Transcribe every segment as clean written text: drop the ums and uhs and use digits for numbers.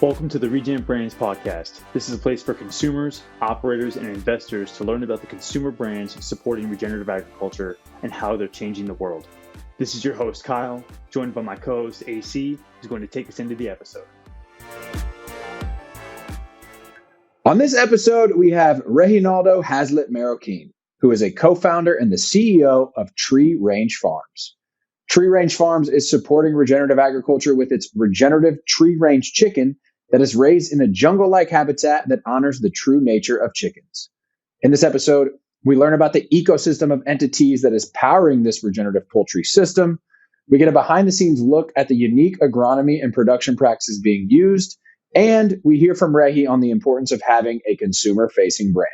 Welcome to the Regen Brands podcast. This is a place for consumers, operators, and investors to learn about the consumer brands supporting regenerative agriculture and how they're changing the world. This is your host, Kyle, joined by my co-host, AC, who's going to take us into the episode. On this episode, we have Reginaldo Haslett-Marroquin, who is a co-founder and the CEO of Tree Range Farms. Tree Range Farms is supporting regenerative agriculture with its regenerative tree range chicken that is raised in a jungle-like habitat that honors the true nature of chickens. In this episode, we learn about the ecosystem of entities that is powering this regenerative poultry system. We get a behind-the-scenes look at the unique agronomy and production practices being used, and we hear from Regi on the importance of having a consumer-facing brand.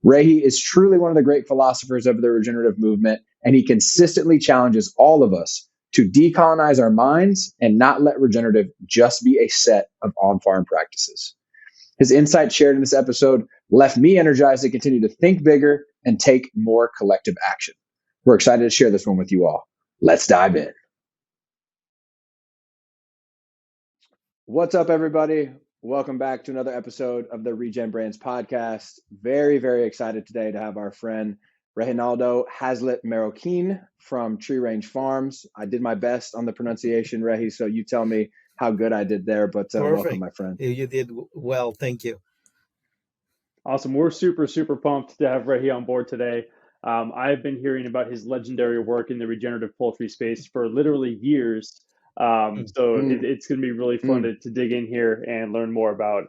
Regi is truly one of the great philosophers of the regenerative movement, and he consistently challenges all of us to decolonize our minds and not let regenerative just be a set of on-farm practices. His insights shared in this episode left me energized to continue to think bigger and take more collective action. We're excited to share this one with you all. Let's dive in. What's up, everybody? Welcome back to another episode of the Regen Brands podcast. Very, very excited today to have our friend Reginaldo Haslett-Marroquin from Tree Range Farms. I did my best on the pronunciation, Regi, so you tell me how good I did there, but welcome, my friend. You did well. Thank you. Awesome. We're super pumped to have Regi on board today. I've been hearing about his legendary work in the regenerative poultry space for literally years. It's going to be really fun to dig in here and learn more about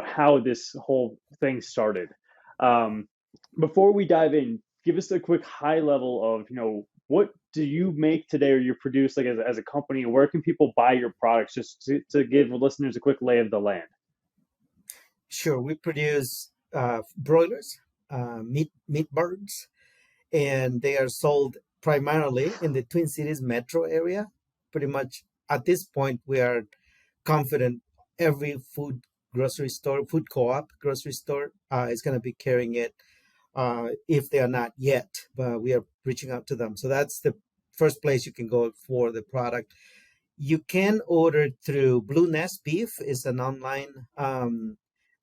how this whole thing started. Before we dive in, give us a quick high level of what do you make today, or you produce like as a company, and where can people buy your products, just to give listeners a quick lay of the land? Sure, we produce broilers, meat birds, and they are sold primarily in the Twin Cities metro area. Pretty much at this point, we are confident every food co-op grocery store is going to be carrying it. If they are not yet, but we are reaching out to them. So that's the first place you can go for the product. You can order through Blue Nest Beef. It's an online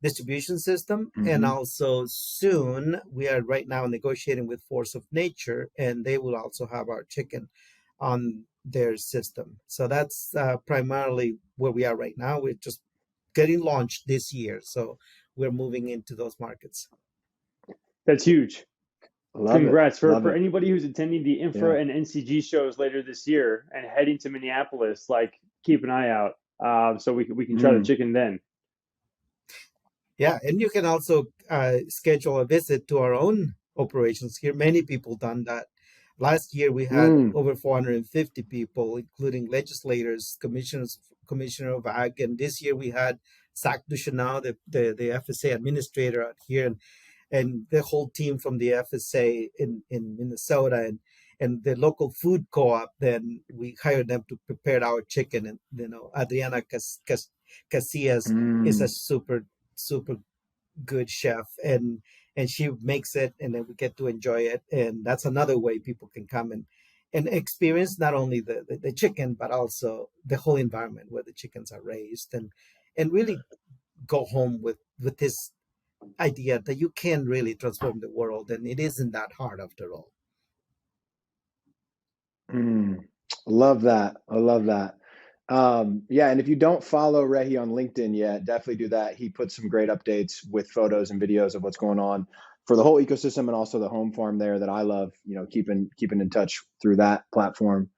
distribution system. And also soon, we are right now negotiating with Force of Nature, and they will also have our chicken on their system. So that's primarily where we are right now. We're just getting launched this year. So we're moving into those markets. That's huge. Congrats. For it. anybody who's attending the Infra and NCG shows later this year and heading to Minneapolis, keep an eye out so we can try the chicken then. Yeah, and you can also schedule a visit to our own operations here. Many people done that. Last year we had over 450 people, including legislators, commissioner of ag, and this year we had Zach Ducheneau, the FSA administrator out here, and the whole team from the FSA in Minnesota and the local food co-op. Then we hired them to prepare our chicken. And Adriana Casillas is a super good chef, and she makes it, and then we get to enjoy it. And that's another way people can come and experience not only the chicken, but also the whole environment where the chickens are raised, and really go home with this idea that you can really transform the world, and it isn't that hard after all. Love that. I love that. And if you don't follow Regi on LinkedIn yet, definitely do that. He puts some great updates with photos and videos of what's going on for the whole ecosystem and also the home farm there that I love, keeping in touch through that platform.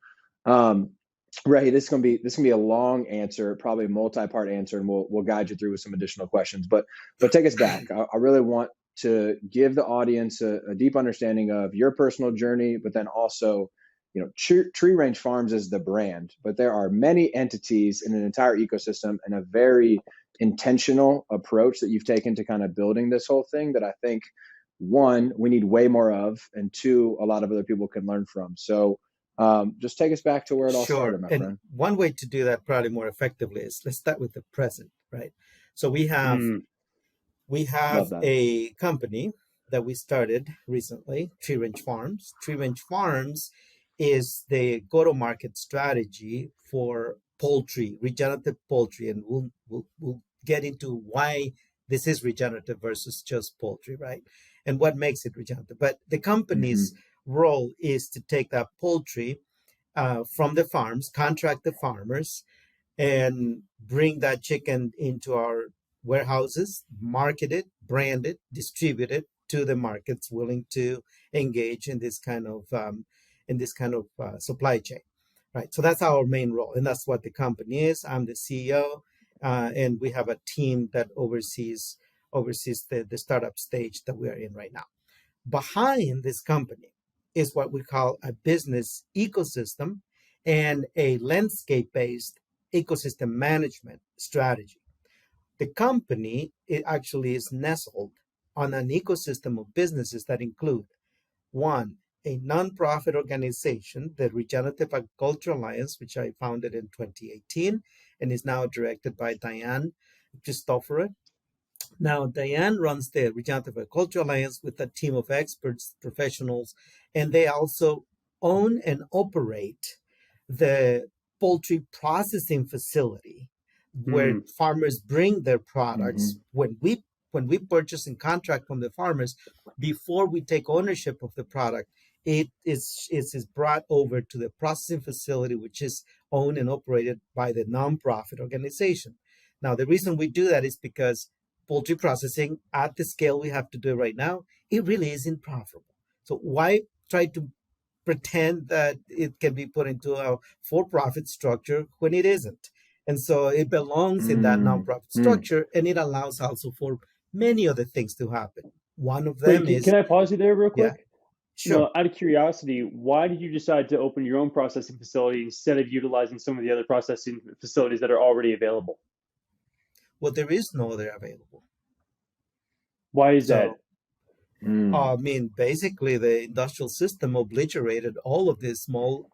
Regi, this is gonna be a long answer, probably a multi-part answer, and we'll guide you through with some additional questions. But take us back. I really want to give the audience a deep understanding of your personal journey, but then also, Tree Range Farms is the brand, but there are many entities in an entire ecosystem and a very intentional approach that you've taken to kind of building this whole thing that I think, one, we need way more of, and two, a lot of other people can learn from. So just take us back to where it all started, my friend. One way to do that probably more effectively is let's start with the present, right? So we have a company that we started recently, Tree Range Farms. Tree Range Farms is the go-to-market strategy for poultry, regenerative poultry, and we'll get into why this is regenerative versus just poultry, right? And what makes it regenerative. But the company's role is to take that poultry from the farms, contract the farmers, and bring that chicken into our warehouses, market it, brand it, distribute it to the markets willing to engage in this kind of supply chain, right? So that's our main role, and that's what the company is. I'm the CEO, and we have a team that oversees the startup stage that we are in right now. Behind this company is what we call a business ecosystem and a landscape-based ecosystem management strategy. The company, it actually is nestled on an ecosystem of businesses that include one, a nonprofit organization, the Regenerative Agriculture Alliance, which I founded in 2018 and is now directed by Diane Christopher. Now, Diane runs the Regenerative Agriculture Alliance with a team of experts, professionals, and they also own and operate the poultry processing facility where farmers bring their products. When we purchase and contract from the farmers, before we take ownership of the product, it is brought over to the processing facility, which is owned and operated by the nonprofit organization. Now, the reason we do that is because poultry processing at the scale we have to do right now, it really isn't profitable. So why try to pretend that it can be put into a for-profit structure when it isn't? And so it belongs in that nonprofit structure, and it allows also for many other things to happen. One of them Wait, is... Can I pause you there real quick? Yeah, sure. Out of curiosity, why did you decide to open your own processing facility instead of utilizing some of the other processing facilities that are already available? Well, there is no other available. Why is that? I mean, basically, the industrial system obliterated all of this small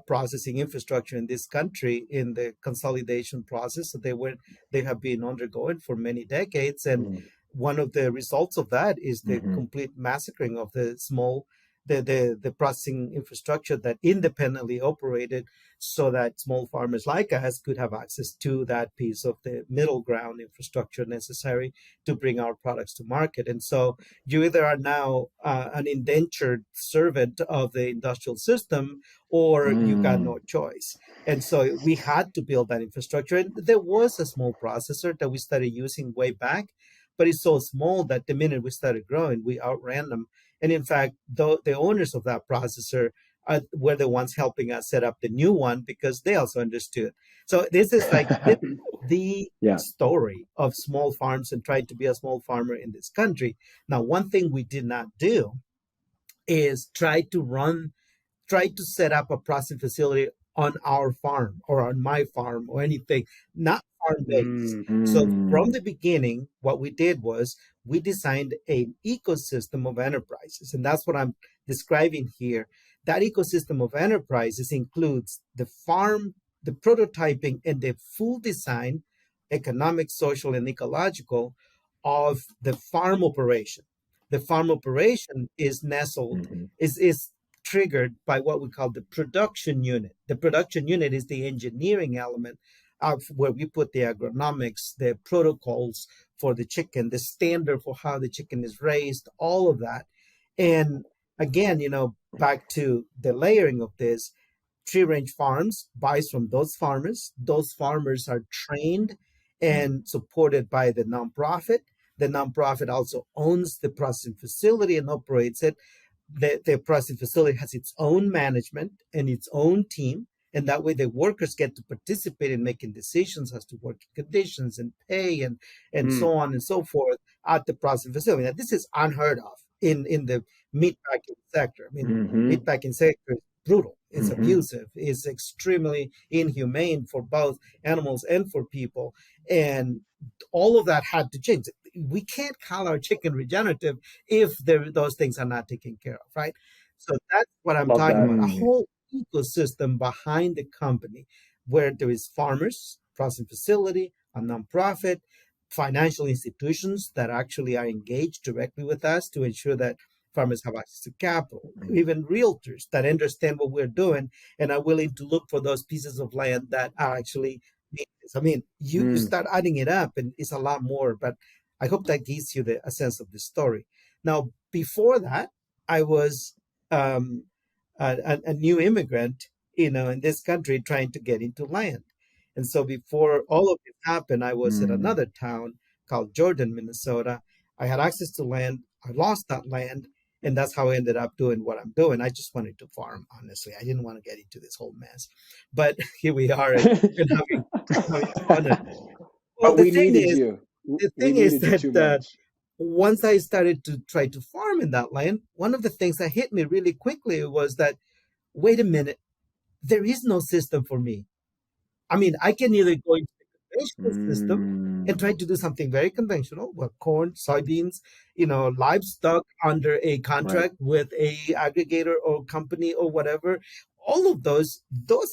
processing infrastructure in this country in the consolidation process that they have been undergoing for many decades. And one of the results of that is the complete massacring of the processing infrastructure that independently operated, so that small farmers like us could have access to that piece of the middle ground infrastructure necessary to bring our products to market. And so you either are now an indentured servant of the industrial system, or you got no choice. And so we had to build that infrastructure. And there was a small processor that we started using way back, but it's so small that the minute we started growing, we outran them. And in fact, the owners of that processor were the ones helping us set up the new one, because they also understood. So this is like the story of small farms and trying to be a small farmer in this country. Now, one thing we did not do is try to set up a processing facility on our farm or on my farm or anything, not farm-based. So from the beginning, what we did was we designed an ecosystem of enterprises, and that's what I'm describing here. That ecosystem of enterprises includes the farm, the prototyping, and the full design, economic, social, and ecological, of the farm operation. The farm operation is nestled, is triggered by what we call the production unit. The production unit is the engineering element of where we put the agronomics, the protocols for the chicken, the standard for how the chicken is raised, all of that. And again, back to the layering of this, Tree Range Farms buys from those farmers. Those farmers are trained and supported by the nonprofit. The nonprofit also owns the processing facility and operates it. The processing facility has its own management and its own team. And that way the workers get to participate in making decisions as to working conditions and pay and so on and so forth at the processing facility. Now, this is unheard of in the meatpacking sector. I mean, meatpacking sector is brutal, it's abusive, it's extremely inhumane for both animals and for people. And all of that had to change. We can't call our chicken regenerative if those things are not taken care of, right? So that's what I'm talking about. A whole ecosystem behind the company where there is farmers, processing facility, a nonprofit, financial institutions that actually are engaged directly with us to ensure that farmers have access to capital, even realtors that understand what we're doing and are willing to look for those pieces of land that are actually I mean, you Mm, start adding it up, and it's a lot more. But I hope that gives you a sense of the story. Now, before that, I was um, a new immigrant, in this country trying to get into land. And so before all of this happened, I was in mm. another town called Jordan, Minnesota. I had access to land. I lost that land, and that's how I ended up doing what I'm doing. I just wanted to farm, honestly. I didn't want to get into this whole mess. But here we are, and having fun. And, well, But we needed you. the We thing is needed you that too much. once I started to try to farm in that land, one of the things that hit me really quickly was that, wait a minute, there is no system for me. I mean, I can either go into the conventional system and try Mm, to do something very conventional, well, corn, soybeans, livestock under a right. contract with a aggregator or company or whatever. All of those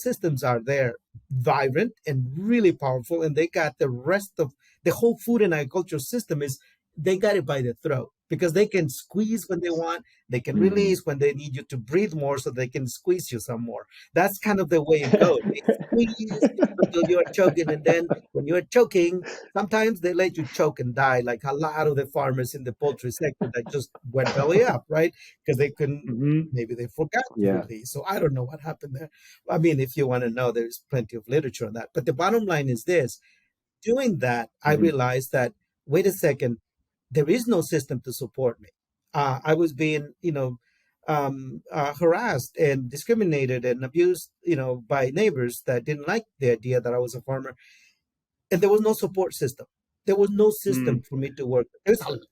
systems are there, vibrant and really powerful, and they got the rest of the whole food and agriculture system is they got it by the throat because they can squeeze when they want, they can Mm. release when they need you to breathe more, so they can squeeze you some more. That's kind of the way it goes. They squeeze until you're choking. And then when you're choking, sometimes they let you choke and die, like a lot of the farmers in the poultry sector that just went belly up, right? Because they couldn't, Hmm. maybe they forgot to Yeah. release. So I don't know what happened there. I mean, if you want to know, there's plenty of literature on that. But the bottom line is this: doing that, I Hmm. realized that, wait a second, there is no system to support me. I was being, harassed and discriminated and abused, by neighbors that didn't like the idea that I was a farmer, and there was no support system. There was no system Mm. for me to work.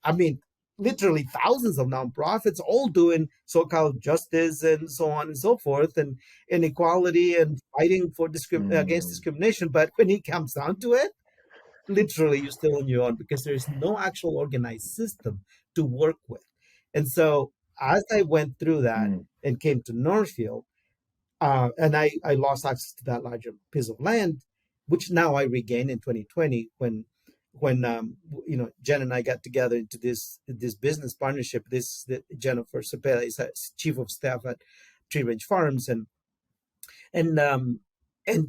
I mean, literally thousands of nonprofits all doing so-called justice and so on and so forth, and inequality and fighting for against Mm. discrimination. But when it comes down to it, literally you're still on your own because there's no actual organized system to work with. And so as I went through that Mm. and came to Northfield, and I lost access to that larger piece of land, which now I regain in 2020 when Jen and I got together into this business partnership. Jennifer Cepeda is chief of staff at Tree Range Farms, and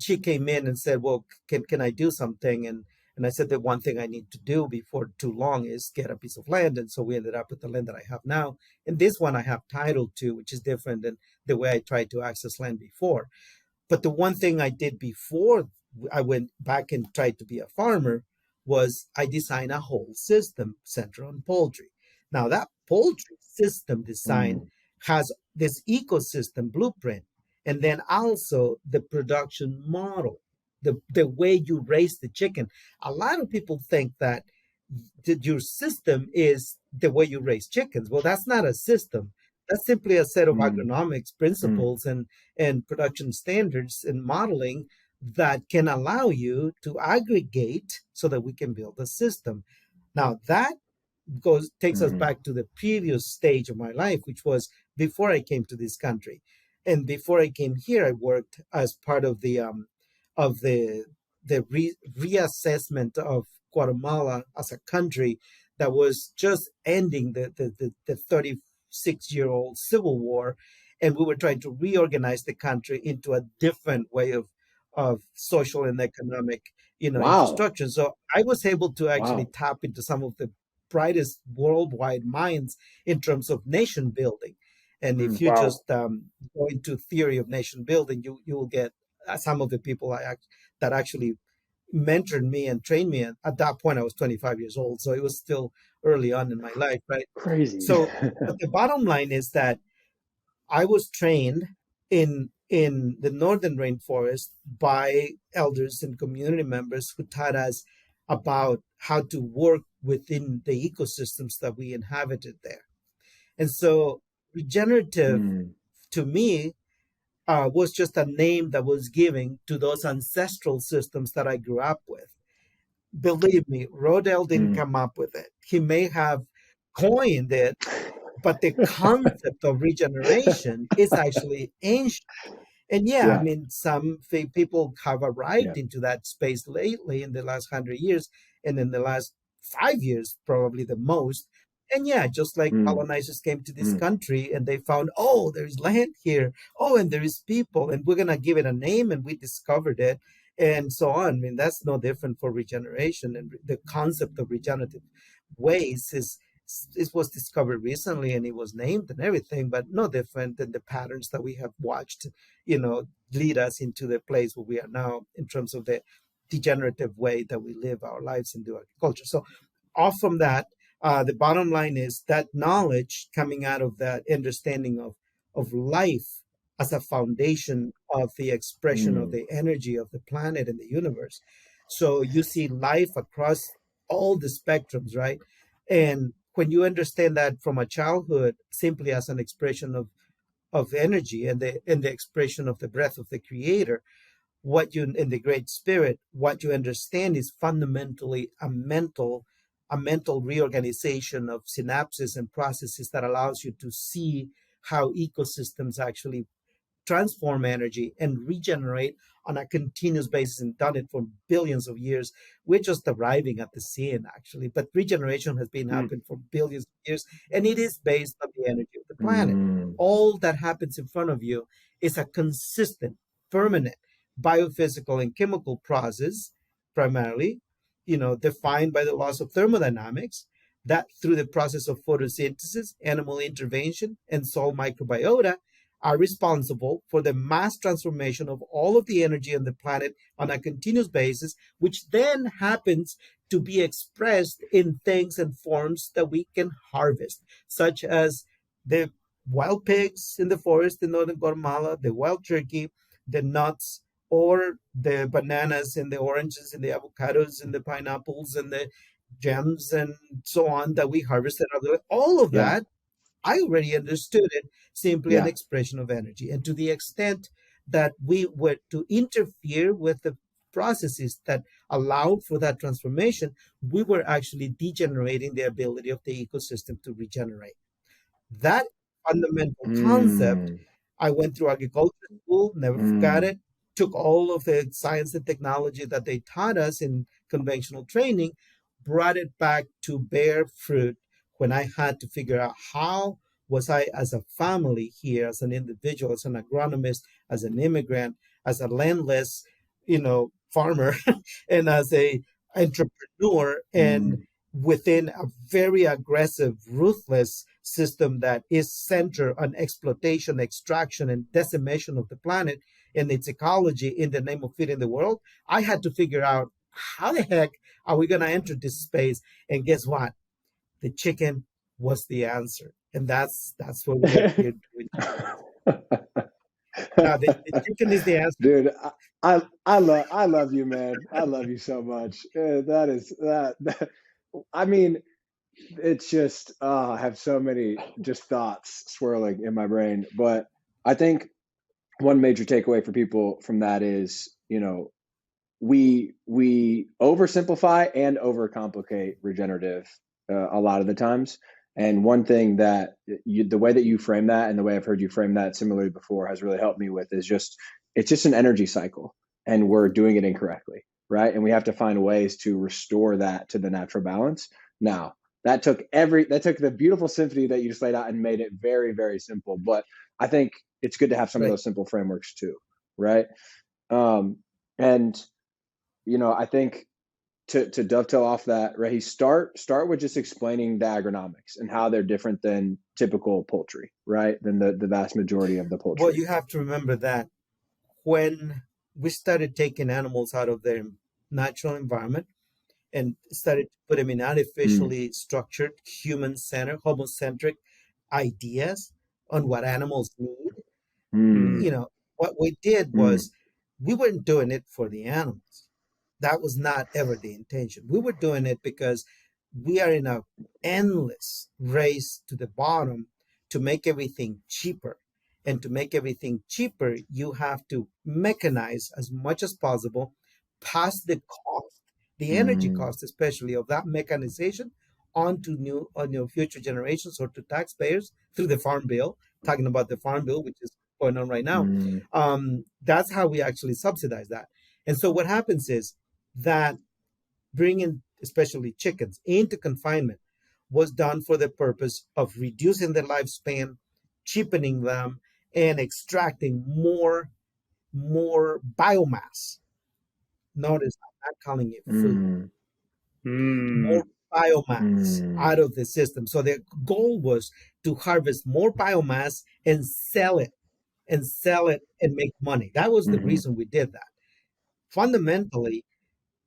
she came in and said, "Well, can I do something?" And I said, "The one thing I need to do before too long is get a piece of land." And so we ended up with the land that I have now. And this one I have title to, which is different than the way I tried to access land before. But the one thing I did before I went back and tried to be a farmer was I designed a whole system centered on poultry. Now, that poultry system design Mm. has this ecosystem blueprint, and then also the production model, the way you raise the chicken. A lot of people think that your system is the way you raise chickens. Well, that's not a system. That's simply a set of Mm. agronomics Mm. principles and production standards and modeling that can allow you to aggregate so that we can build a system. Now that takes us Mm. back to the previous stage of my life, which was before I came to this country. And before I came here, I worked as part of of the reassessment of Guatemala as a country that was just ending the 36-year-old civil war, and we were trying to reorganize the country into a different way of social and economic Wow. infrastructure. So I was able to actually Wow. tap into some of the brightest worldwide minds in terms of nation building. And if Mm. you Wow. just go into theory of nation building, you will get some of the people that actually mentored me and trained me. And at that point, I was 25 years old, so it was still early on in my life, right? Crazy. So, but the bottom line is that I was trained in the northern rainforest by elders and community members who taught us about how to work within the ecosystems that we inhabited there. And so regenerative Mm. to me was just a name that was given to those ancestral systems that I grew up with. Believe me, Rodell didn't Mm. come up with it. He may have coined it, but the concept of regeneration is actually ancient. And yeah, I Yeah. mean, some people have Yeah. arrived into that space lately in the last 100 years, and in the last 5 years, probably the most. And yeah, just like Mm. colonizers came to this Mm. country and they found, oh, there's land here. Oh, and there is people, and we're going to give it a name, and we discovered it. and so on. I mean, that's no different for regeneration. And the concept of regenerative ways is was discovered recently, and it was named and everything, but no different than the patterns that we have watched, lead us into the place where we are now in terms of the degenerative way that we live our lives and do agriculture. So off from that, the bottom line is that knowledge coming out of that understanding of life as a foundation of the expression of the energy of the planet and the universe. So you see life across all the spectrums, right? And when you understand that from a childhood, simply as an expression of energy and the expression of the breath of the creator, what you in the great spirit, what you understand is fundamentally a mental reorganization of synapses and processes that allows you to see how ecosystems actually transform energy and regenerate on a continuous basis, and done it for billions of years. We're just arriving at the scene, actually, but regeneration has been happening for billions of years, and it is based on the energy of the planet. All that happens in front of you is a consistent, permanent biophysical and chemical process, primarily, defined by the laws of thermodynamics, that through the process of photosynthesis, animal intervention, and soil microbiota are responsible for the mass transformation of all of the energy on the planet on a continuous basis, which then happens to be expressed in things and forms that we can harvest, such as the wild pigs in the forest in northern Guatemala, the wild turkey, the nuts, or the bananas and the oranges and the avocados and the pineapples and the gems and so on that we harvested. All of that, I already understood it simply an expression of energy. And to the extent that we were to interfere with the processes that allowed for that transformation, we were actually degenerating the ability of the ecosystem to regenerate. That fundamental concept, I went through agriculture school, never forgot it, took all of the science and technology that they taught us in conventional training, brought it back to bear fruit when I had to figure out how was I as a family here, as an individual, as an agronomist, as an immigrant, as a landless, farmer, and as a entrepreneur, and within a very aggressive, ruthless system that is centered on exploitation, extraction, and decimation of the planet and its ecology in the name of feeding the world, I had to figure out how the heck are we going to enter this space? And guess what? The chicken was the answer, and that's what we are here doing. Now, the chicken is the answer, dude. I love you, man. I love you so much. That is that. I mean, it's just I have so many just thoughts swirling in my brain. But I think one major takeaway for people from that is, we oversimplify and overcomplicate regenerative a lot of the times. And one thing that the way that you frame that and the way I've heard you frame that similarly before has really helped me with is it's just an energy cycle, and we're doing it incorrectly, right? And we have to find ways to restore that to the natural balance. Now, that took the beautiful symphony that you just laid out and made it very, very simple. But I think it's good to have some of those simple frameworks too, right? And I think to dovetail off that, Rehi, start with just explaining the agronomics and how they're different than typical poultry, right? Than the vast majority of the poultry. Well, you have to remember that when we started taking animals out of their natural environment and started to put them in artificially structured, human-centered, homocentric ideas on what animals need, what we did was we weren't doing it for the animals. That was not ever the intention. We were doing it because we are in an endless race to the bottom to make everything cheaper. And to make everything cheaper, you have to mechanize as much as possible, pass the cost, the energy cost, especially of that mechanization, on to future generations or to taxpayers through the Farm Bill. Talking about the Farm Bill, which is going on right now. That's how we actually subsidize that. And so what happens is that bringing especially chickens into confinement was done for the purpose of reducing their lifespan, cheapening them, and extracting more biomass Notice I'm not calling it food. Mm. More Mm. biomass Mm. out of the system. So the goal was to harvest more biomass and sell it and make money. That was the Mhm. reason we did that. Fundamentally,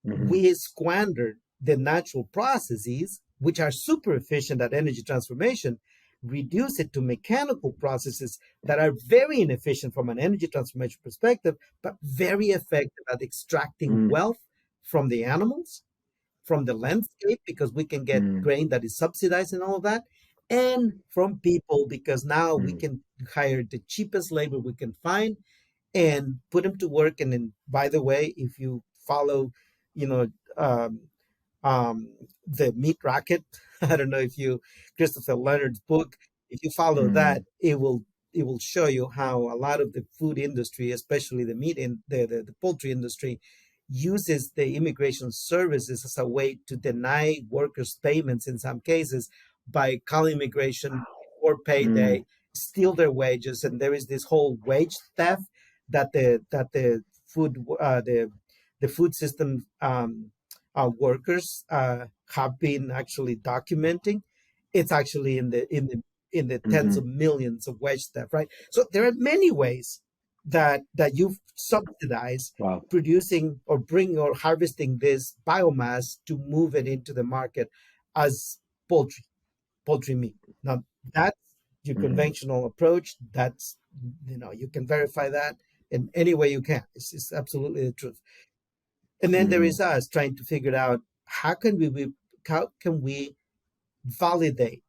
Mhm. we squandered the natural processes, which are super efficient at energy transformation, reduce it to mechanical processes that are very inefficient from an energy transformation perspective, but very effective at extracting Mm. wealth from the animals, from the landscape, because we can get Mm. grain that is subsidized and all of that, and from people, because now we Mm. can hire the cheapest labor we can find and put them to work. And then, by the way, if you follow, you know, um, the meat racket, I don't know if you, Christopher Leonard's book, if you follow that, Mm. it will show you how a lot of the food industry, especially the meat in the poultry industry, uses the immigration services as a way to deny workers payments in some cases by calling immigration before Mm. payday, steal their wages, and there is this whole wage theft that the food system workers have been actually documenting. It's actually in the tens of Mhm. millions of wage theft, right? So there are many ways that you subsidize Wow. producing or bring or harvesting this biomass to move it into the market as poultry meat. Now that's your Mhm. conventional approach. That's, you can verify that in any way you can. It's absolutely the truth. And then there is Mhm. us trying to figure out how can we validate,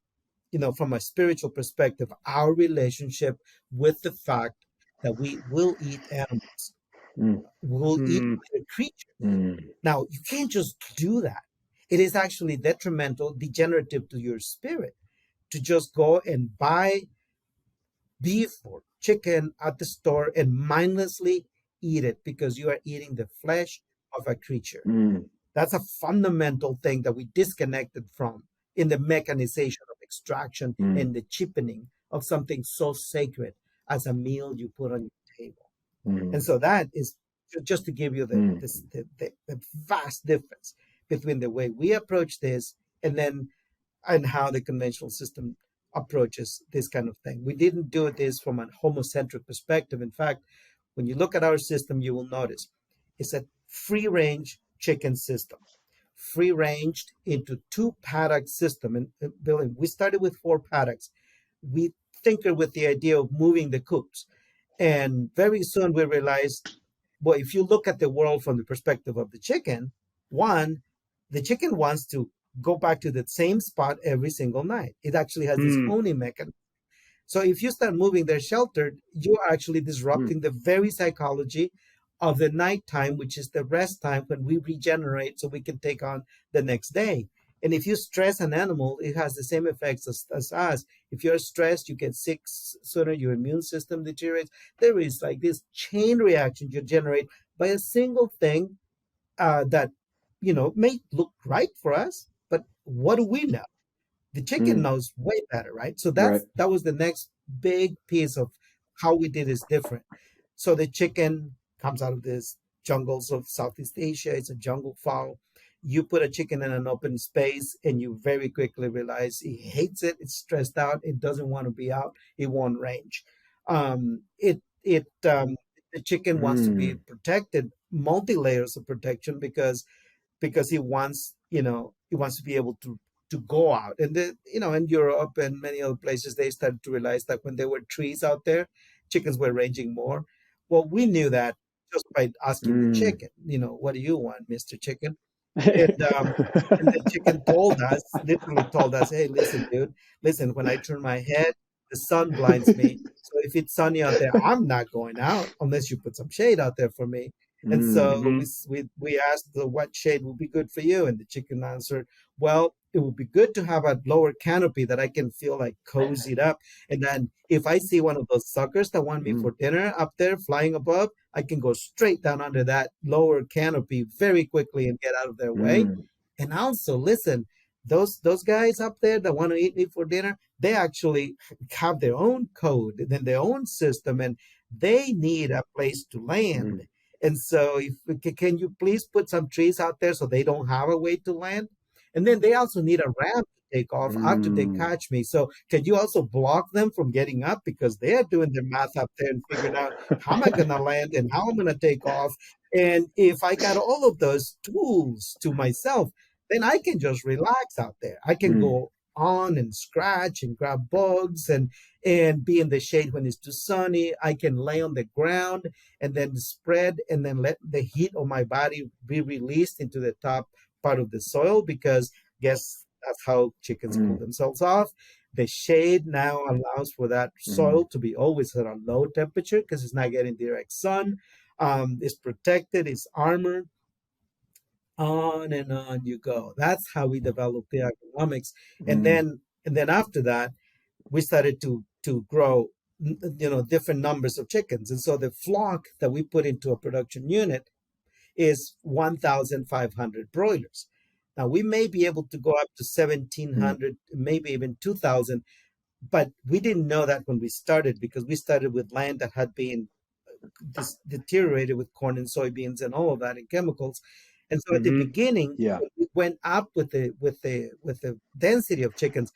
from a spiritual perspective, our relationship with the fact that we will eat animals, Mm. will eat Mm. other creatures. Mm. Now, you can't just do that. It is actually detrimental, degenerative to your spirit to just go and buy beef or chicken at the store and mindlessly eat it because you are eating the flesh of a creature. Mm. That's a fundamental thing that we disconnected from in the mechanization of extraction Mm. and the cheapening of something so sacred as a meal you put on your table. And Mm. so that is just to give you Mm. the vast difference between the way we approach this and how the conventional system approaches this kind of thing. We didn't do this from a homocentric perspective. In fact, when you look at our system, you will notice it's a free range chicken system, free ranged into two paddock system. And Billy, we started with 4 paddocks. We tinkered with the idea of moving the coops. And very soon we realized, well, if you look at the world from the perspective of the chicken, one, the chicken wants to go back to the same spot every single night. It actually has this Mm. honing mechanism. So if you start moving their shelter, you are actually Mm. disrupting the very psychology of the nighttime, which is the rest time when we regenerate so we can take on the next day. And if you stress an animal, it has the same effects as us. If you're stressed, you get sick sooner, your immune system deteriorates. There is like this chain reaction you generate by a single thing that, may look right for us, but what do we know? The chicken Mm. knows way better, right? So Right. that was the next big piece of how we did is different. So the chicken comes out of this jungles of Southeast Asia. It's a jungle fowl. You put a chicken in an open space, and you very quickly realize it hates it. It's stressed out. It doesn't want to be out. It won't range. The chicken wants to be Mm. protected, multi layers of protection, because he wants to be able to go out. And in Europe and many other places, they started to realize that when there were trees out there, chickens were ranging more. Well, we knew that just by asking the Mm. chicken, what do you want, Mr. Chicken? And the chicken literally told us, hey, listen, dude, listen, when I turn my head, the sun blinds me. So if it's sunny out there, I'm not going out unless you put some shade out there for me. And Mm. so we, Mhm. we, we asked what shade would be good for you. And the chicken answered, well, it would be good to have a lower canopy that I can feel like cozied up. And then if I see one of those suckers that want me Mm. for dinner up there flying above, I can go straight down under that lower canopy very quickly and get out of their way. Mm. And also, listen, those guys up there that want to eat me for dinner, they actually have their own code and then their own system, and they need a place to land. Mm. And so, can you please put some trees out there so they don't have a way to land? And then they also need a ramp to take off after they Mm. catch me. So can you also block them from getting up because they are doing their math up there and figuring out how am I going to land and how I'm going to take off? And if I got all of those tools to myself, then I can just relax out there. I can Mm. go on and scratch and grab bugs and be in the shade when it's too sunny. I can lay on the ground and then spread and then let the heat of my body be released into the top part of the soil because guess that's how chickens cool Mm. themselves off. The shade now allows for that Mm. soil to be always at a low temperature because it's not getting direct sun. It's protected, it's armored, on and on you go. That's how we developed the agronomics. And Mm. then after that, we started to grow different numbers of chickens. And so the flock that we put into a production unit is 1,500 broilers. Now we may be able to go up to Mm. 1,700, maybe even 2,000, but we didn't know that when we started because we started with land that had been deteriorated with corn and soybeans and all of that and chemicals. And so at the Hmm. beginning, Yeah. we went up with the density of chickens.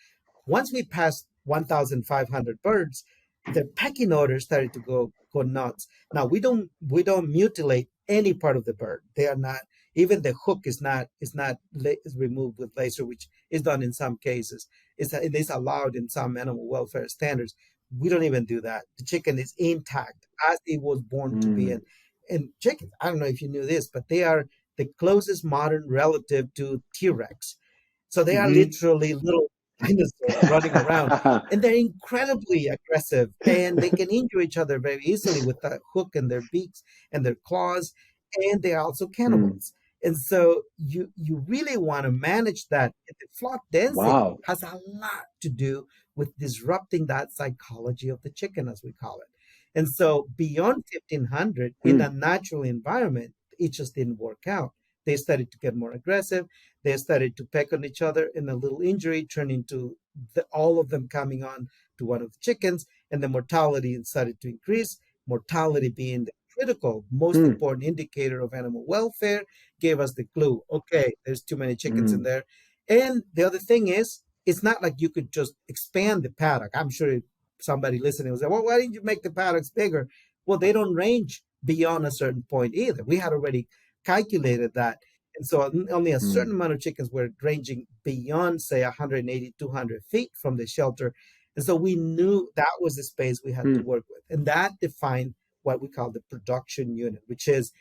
Once we passed 1,500 birds, the pecking order started to go nuts. Now we don't mutilate any part of the bird. They are not, even the hook is removed with laser, which is done in some cases. It is allowed in some animal welfare standards. We don't even do that. The chicken is intact as it was born to be. Mm. And chickens, I don't know if you knew this, but they are the closest modern relative to T-Rex. So they are Hmm. literally little dinosaurs running around. And they're incredibly aggressive and they can injure each other very easily with that hook in their beaks and their claws. And they are also Mm. cannibals. And so you really want to manage that. And the flock density Wow. has a lot to do with disrupting that psychology of the chicken, as we call it. And so beyond 1,500 in a Mm. natural environment, it just didn't work out. They started to get more aggressive. They started to peck on each other, and a little injury turned into all of them coming on to one of the chickens, and the mortality started to increase. Mortality being the critical, most Mm. important indicator of animal welfare, gave us the clue. Okay, there's too many chickens in Mm. there. And the other thing is, it's not like you could just expand the paddock. I'm sure somebody listening will say, well, why didn't you make the paddocks bigger? Well, they don't range beyond a certain point either. We had already calculated that. And so only a certain Mm. amount of chickens were ranging beyond, say, 180, 200 feet from the shelter. And so we knew that was the space we had to Mm. work with. And that defined what we call the production unit, which is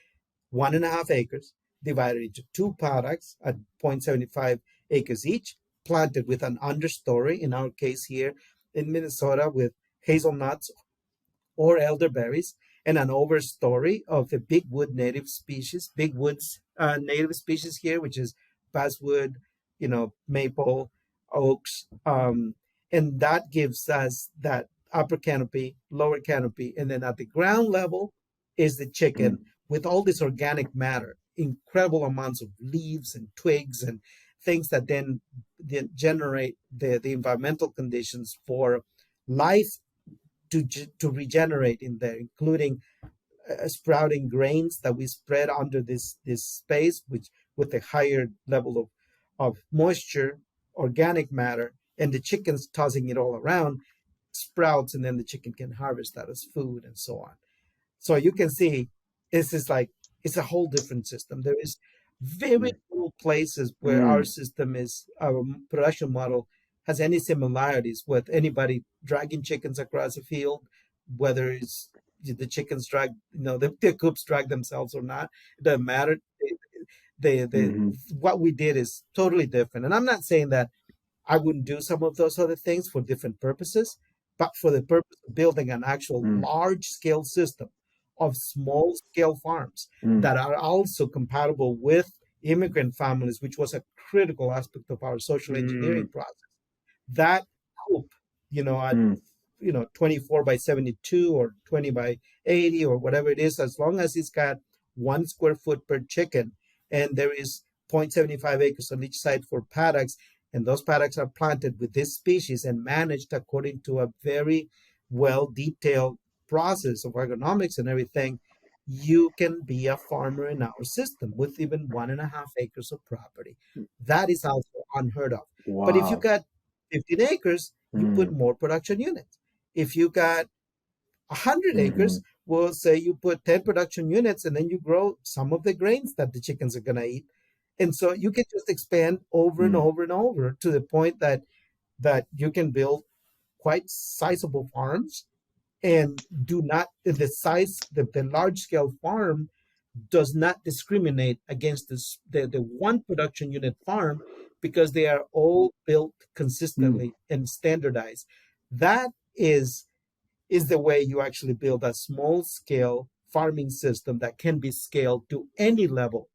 1.5 acres divided into two paddocks at 0.75 acres each, planted with an understory, in our case here in Minnesota, with hazelnuts or elderberries, and an overstory of the big wood native species, big woods native species here, which is basswood, maple, oaks, and that gives us that upper canopy, lower canopy, and then at the ground level is the chicken Mm. with all this organic matter, incredible amounts of leaves and twigs and things that then generate the environmental conditions for life to regenerate in there, including sprouting grains that we spread under this space, which with a higher level of moisture, organic matter, and the chickens tossing it all around sprouts, and then the chicken can harvest that as food and so on. So you can see this is like it's a whole different system. There is very Mm. few places where our Mm. system is our production model has any similarities with anybody dragging chickens across a field, whether it's the chickens drag, the coops drag themselves or not. It doesn't matter. The Mhm. what we did is totally different. And I'm not saying that I wouldn't do some of those other things for different purposes, but for the purpose of building an actual Mm. large scale system of small scale farms Mm. that are also compatible with immigrant families, which was a critical aspect of our social Mm. engineering process. That coop, at Mm. 24 by 72 or 20 by 80 or whatever it is, as long as it's got 1 square foot per chicken and there is 0.75 acres on each side for paddocks, and those paddocks are planted with this species and managed according to a very well detailed process of ergonomics and everything, you can be a farmer in our system with even 1.5 acres of property. That is also unheard of. But if you Wow. got 15 acres, you put Mm, more production units. If you got 100 acres, mhm, we'll say you put 10 production units and then you grow some of the grains that the chickens are going to eat. And so you can just expand over and mm, over and over to the point that you can build quite sizable farms and do not the size the large scale farm does not discriminate against the one production unit farm because they are all built mm. consistently and standardized. That is the way you actually build a small scale farming system that can be scaled to any level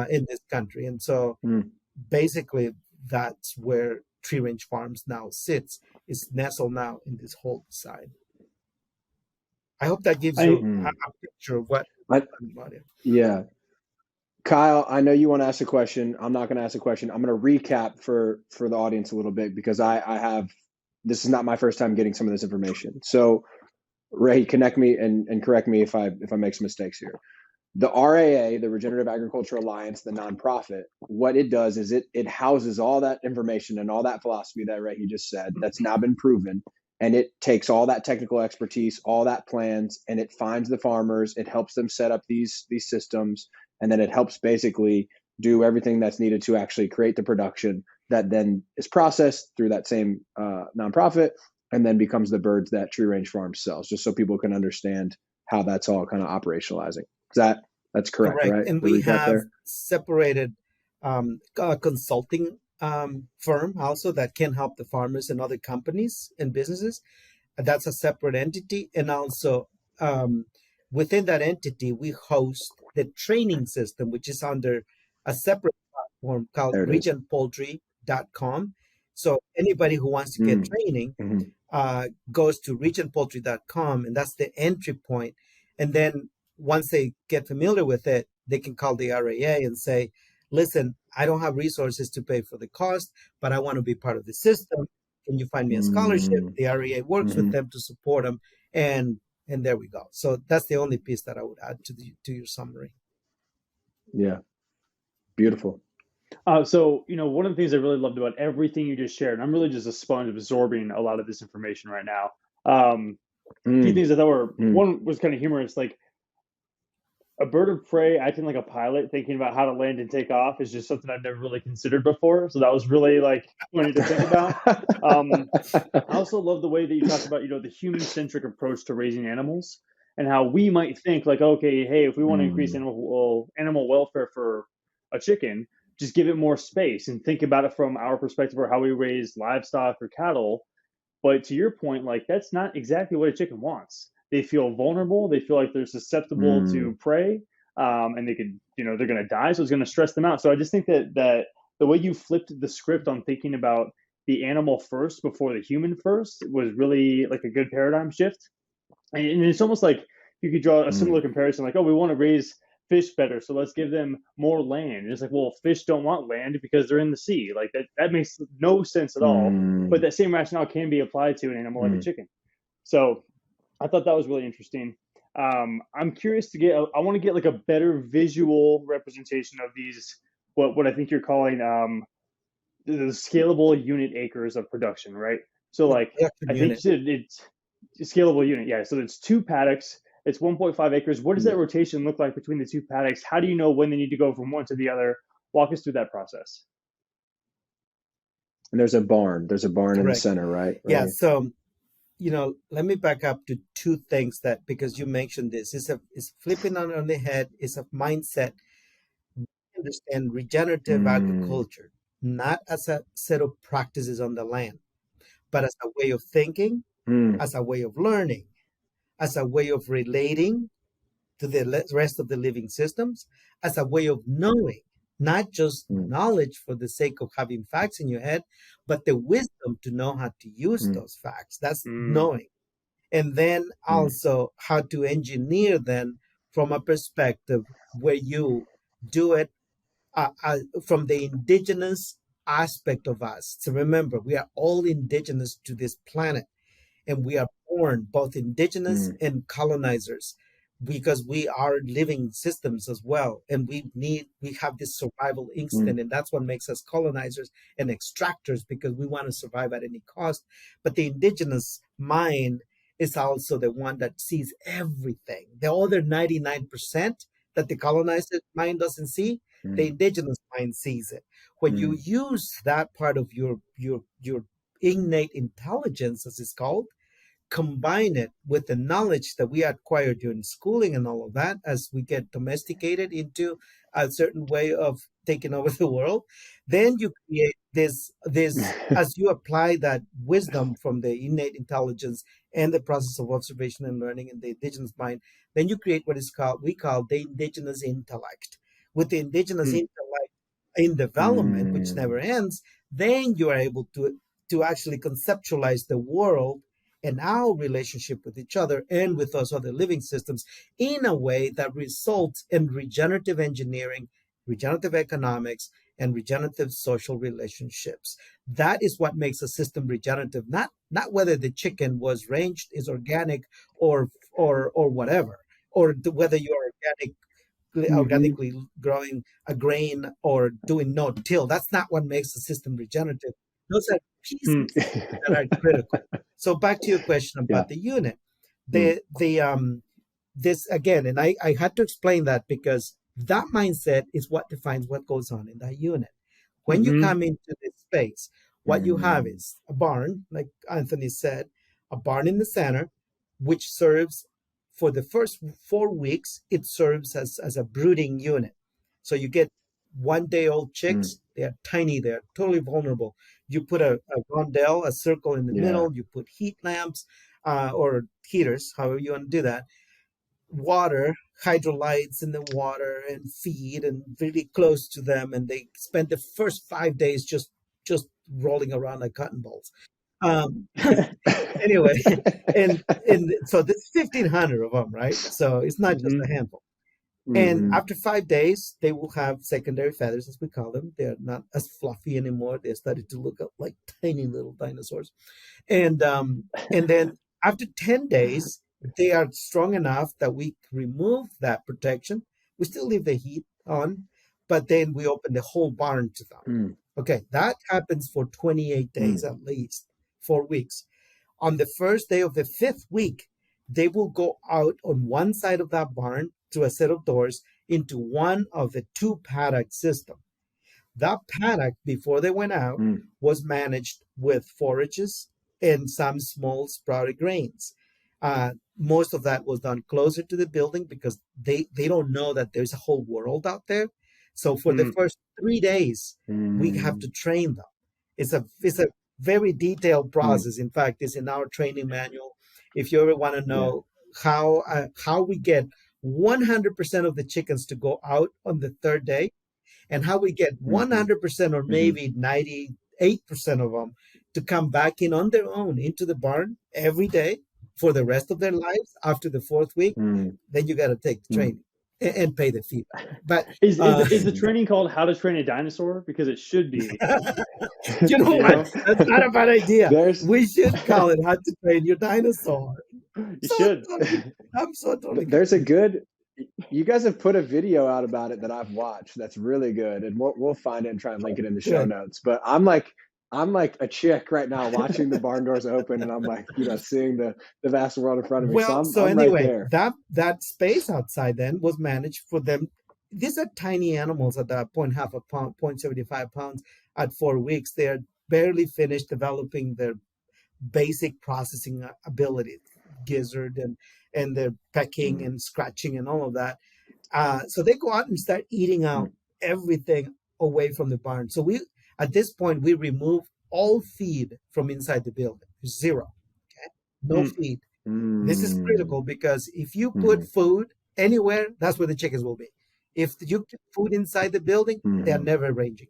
in this country. And so Mm. basically that's where Tree Range Farms now sits. It's nestled now in this whole design. I hope that gives I you Mm. a picture of what I, about it. yeah. Kyle, I know you want to ask a question. I'm not going to ask a question. I'm going to recap for the audience a little bit because I have this is not my first time getting some of this information. So Ray, connect me and correct me if I make some mistakes here. The RAA, the Regenerative Agriculture Alliance, the nonprofit, what it does is it houses all that information and all that philosophy that Ray just said that's now been proven, and it takes all that technical expertise, all that plans, and it finds the farmers. It helps them set up these systems, and then it helps basically do everything that's needed to actually create the production that then is processed through that same nonprofit, and then becomes the birds that Tree Range Farms sells. Just so people can understand how that's all kind of operationalizing. That's correct, Correct. right? And The we recap have there. separated a consulting firm also that can help the farmers and other companies and businesses. That's a separate entity. And also within that entity, we host the training system, which is under a separate platform called There it is. regionpoultry.com. So anybody who wants to get Mm, training mm-hmm, goes to regionpoultry.com, and that's the entry point. And then once they get familiar with it, they can call the RAA and say, listen, I don't have resources to pay for the cost, but I want to be part of the system. Can you find me a scholarship? mm, The RAA works with mm-hmm. them to support them, and there we go. So that's the only piece that I would add to your summary. Yeah, beautiful. So, one of the things I really loved about everything you just shared, and I'm really just a sponge absorbing a lot of this information right now. A few Mm, things I thought were mm, one was kind of humorous, like a bird of prey acting like a pilot, thinking about how to land and take off is just something I've never really considered before. So that was really like funny to think about. Um, I also love the way that you talked about, the human-centric approach to raising animals and how we might think like, okay, hey, if we want to increase mm, animal welfare for a chicken, just give it more space and think about it from our perspective or how we raise livestock or cattle. But to your point, like that's not exactly what a chicken wants. They feel vulnerable. They feel like they're susceptible mm, to prey, and they could, they're going to die. So it's going to stress them out. So I just think that the way you flipped the script on thinking about the animal first before the human first was really like a good paradigm shift. And it's almost like you could draw a mm, similar comparison, like, oh, we want to raise fish better, so let's give them more land. And it's like, well, fish don't want land because they're in the sea. Like that makes no sense at all. But mm, that same rationale can be applied to an animal like a mm. chicken. So I thought that was really interesting. I'm curious to I want to get like a better visual representation of these, what I think you're calling the scalable unit acres of production, right? So The like production I think you unit. said it's a scalable unit, yeah. So it's two paddocks, it's 1.5 acres. What does that Yeah. rotation look like between the two paddocks? How do you know when they need to go from one to the other? Walk us through that process. And there's a barn. There's a barn in the Correct. center, right? Yeah. Right. So let me back up to two things that because you mentioned this, it's flipping on the head, it's a mindset. Understand regenerative Mm, agriculture not as a set of practices on the land, but as a way of thinking, mm, as a way of learning, as a way of relating to the rest of the living systems, as a way of knowing, not just mm, knowledge for the sake of having facts in your head, but the wisdom to know how to use mm, those facts. That's Mm, knowing. And then mm, also how to engineer them from a perspective where you do it from the indigenous aspect of us. So remember, we are all indigenous to this planet, and we are born both indigenous mm, and colonizers. because we are living systems as well, and we have this survival instinct, and that's what makes us colonizers and extractors, because we want to survive at any cost. But the indigenous mind is also the one that sees everything. The other 99% that the colonizer mind doesn't see, the indigenous mind sees it. When you use that part of your innate intelligence, as it's called, combine it with the knowledge that we acquire during schooling and all of that, as we get domesticated into a certain way of taking over the world, then you create this as you apply that wisdom from the innate intelligence and the process of observation and learning in the indigenous mind, then you create what is called we call the indigenous intellect. With the indigenous intellect in development, which never ends, then you are able to actually conceptualize the world and our relationship with each other and with those other living systems in a way that results in regenerative engineering, regenerative economics, and regenerative social relationships. That is what makes a system regenerative, not whether the chicken was ranged, is organic, or whatever, or whether you're organically growing a grain or doing no-till. That's not what makes the system regenerative. Those are pieces that are critical. So back to your question about the unit. This again, and I had to explain that because that mindset is what defines what goes on in that unit. When you come into this space, what you have is a barn, like Anthony said, a barn in the center, which serves for the first 4 weeks, it serves as a brooding unit. So you get 1-day-old chicks. They are tiny. They're totally vulnerable. You put a rondelle, a circle in the middle. You put heat lamps or heaters, however you want to do that. Water, hydrolytes in the water, and feed, and really close to them. And they spend the first 5 days just rolling around like cotton balls. Anyway, and so there's 1,500 of them, right? So it's not just a handful. And after 5 days, they will have secondary feathers, as we call them. They're not as fluffy anymore. They started to look like tiny little dinosaurs. And then after 10 days, they are strong enough that we remove that protection. We still leave the heat on, but then we open the whole barn to them. Okay, that happens for 28 days at least, 4 weeks. On the first day of the 5th week, they will go out on one side of that barn through a set of doors into one of the 2 paddock system. That paddock, before they went out, was managed with forages and some small sprouted grains. Most of that was done closer to the building because they don't know that there's a whole world out there. So for the first 3 days, we have to train them. It's a very detailed process. In fact, it's in our training manual. If you ever want to know how we get 100% of the chickens to go out on the 3rd day, and how we get 100% or maybe 98% of them to come back in on their own into the barn every day for the rest of their lives after the 4th week, then you got to take the training and pay the fee. But is the training called How to Train a Dinosaur? Because it should be. You know what? That's not a bad idea. We should call it How to Train Your Dinosaur. You should. I'm so totally. There's a good. You guys have put a video out about it that I've watched. That's really good, and we'll find it and try and link it in the show notes. But I'm like a chick right now watching the barn doors open, and I'm like, seeing the vast world in front of me. Well, so I'm anyway, right there. that space outside then was managed for them. These are tiny animals at that 0.5 pound, 0.75 pounds at 4 weeks. They're barely finished developing their basic processing ability, gizzard and their pecking and scratching and all of that. So they go out and start eating out everything away from the barn. So at this point, we remove all feed from inside the building. Zero. Okay? No feed. This is critical because if you put food anywhere, that's where the chickens will be. If you put food inside the building, they are never ranging.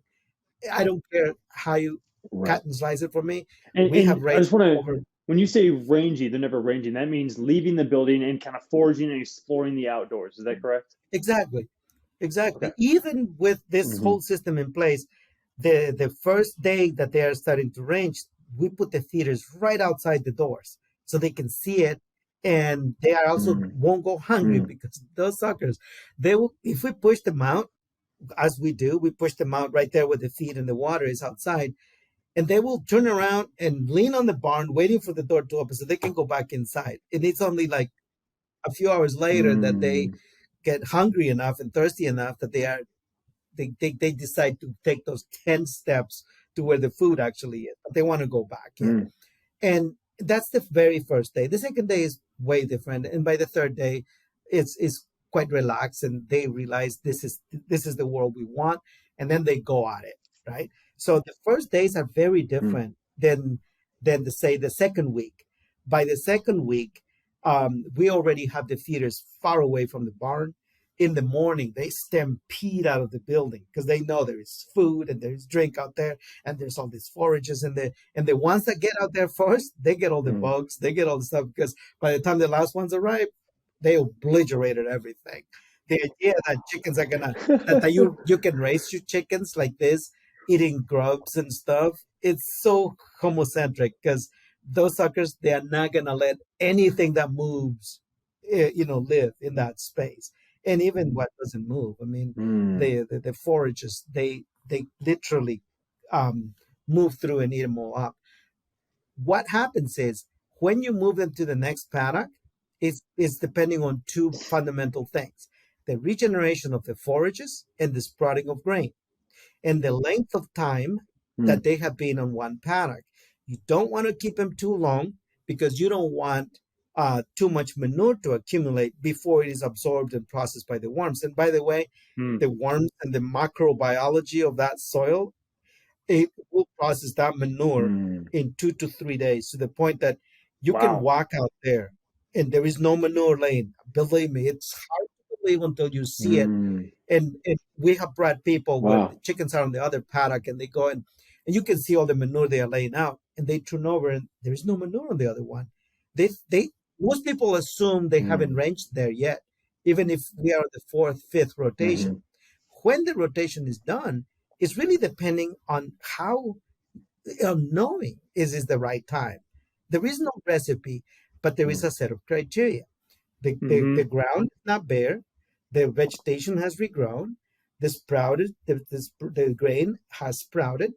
I don't care how you cut and slice it for me. We have ranged I just want to, when you say rangy, they're never ranging. That means leaving the building and kind of foraging and exploring the outdoors. Is that correct? Exactly. Okay. Even with this whole system in place, the first day that they are starting to range, we put the feeders right outside the doors so they can see it And they are also Mm. won't go hungry Mm. because those suckers, they will, if we push them out, as we do, we push them out right there where the feed and the water is outside, and they will turn around and lean on the barn, waiting for the door to open so they can go back inside. And it's only like a few hours later that they Mm. get hungry enough and thirsty enough that they decide to take those 10 steps to where the food actually is, but they want to go back. Yeah. Mm. And that's the very first day. The second day is way different, and by the third day, it's quite relaxed, and they realize this is the world we want, and then they go at it, right? So the first days are very Mm. different than the second week. By the second week, we already have the feeders far away from the barn. In the morning, they stampede out of the building because they know there is food and there is drink out there, and there's all these forages, and the ones that get out there first, they get all the Mm. bugs, they get all the stuff, because by the time the last ones arrive, they obliterated everything. The idea that chickens are gonna that you can raise your chickens like this, eating grubs and stuff, it's so homocentric because those suckers, they are not gonna let anything that moves, live in that space. And even what doesn't move, I mean, Mm. the forages, they literally um, move through and eat them all up. What happens is when you move them to the next paddock, is depending on two fundamental things: the regeneration of the forages and the sprouting of grain, and the length of time Mm. that they have been on one paddock. You don't want to keep them too long because you don't want too much manure to accumulate before it is absorbed and processed by the worms. And by the way, Mm. the worms and the microbiology of that soil, it will process that manure Mm. in 2 to 3 days, to the point that you can Wow. walk out there and there is no manure laying. Believe me, it's hard to believe until you see it. Mm. And we have bred people where the Wow. chickens are on the other paddock, and they go in and you can see all the manure they are laying out, and they turn over and there is no manure on the other one. They most people assume they haven't Mm. ranged there yet, even if we are the fourth, fifth rotation. Mhm. When the rotation is done, it's really depending on how knowing is the right time. There is no recipe, but there is Mm. a set of criteria. The Mm-hmm. ground is not bare, the vegetation has regrown, the grain has sprouted,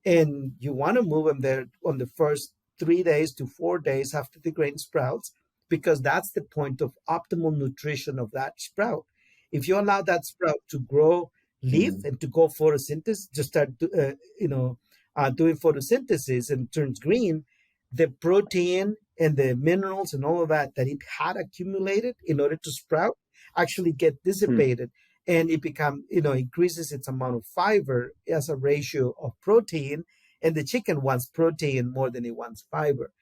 and you want to move them there on the first 3 days to 4 days after the grain sprouts, because that's the point of optimal nutrition of that sprout. If you allow that sprout to grow leaf Mm. and to go photosynthesis, to start doing photosynthesis and turns green, the protein and the minerals and all of that it had accumulated in order to sprout actually get Mm. dissipated, and it increases its amount of fiber as a ratio of protein. And the chicken wants protein more than it wants fiber,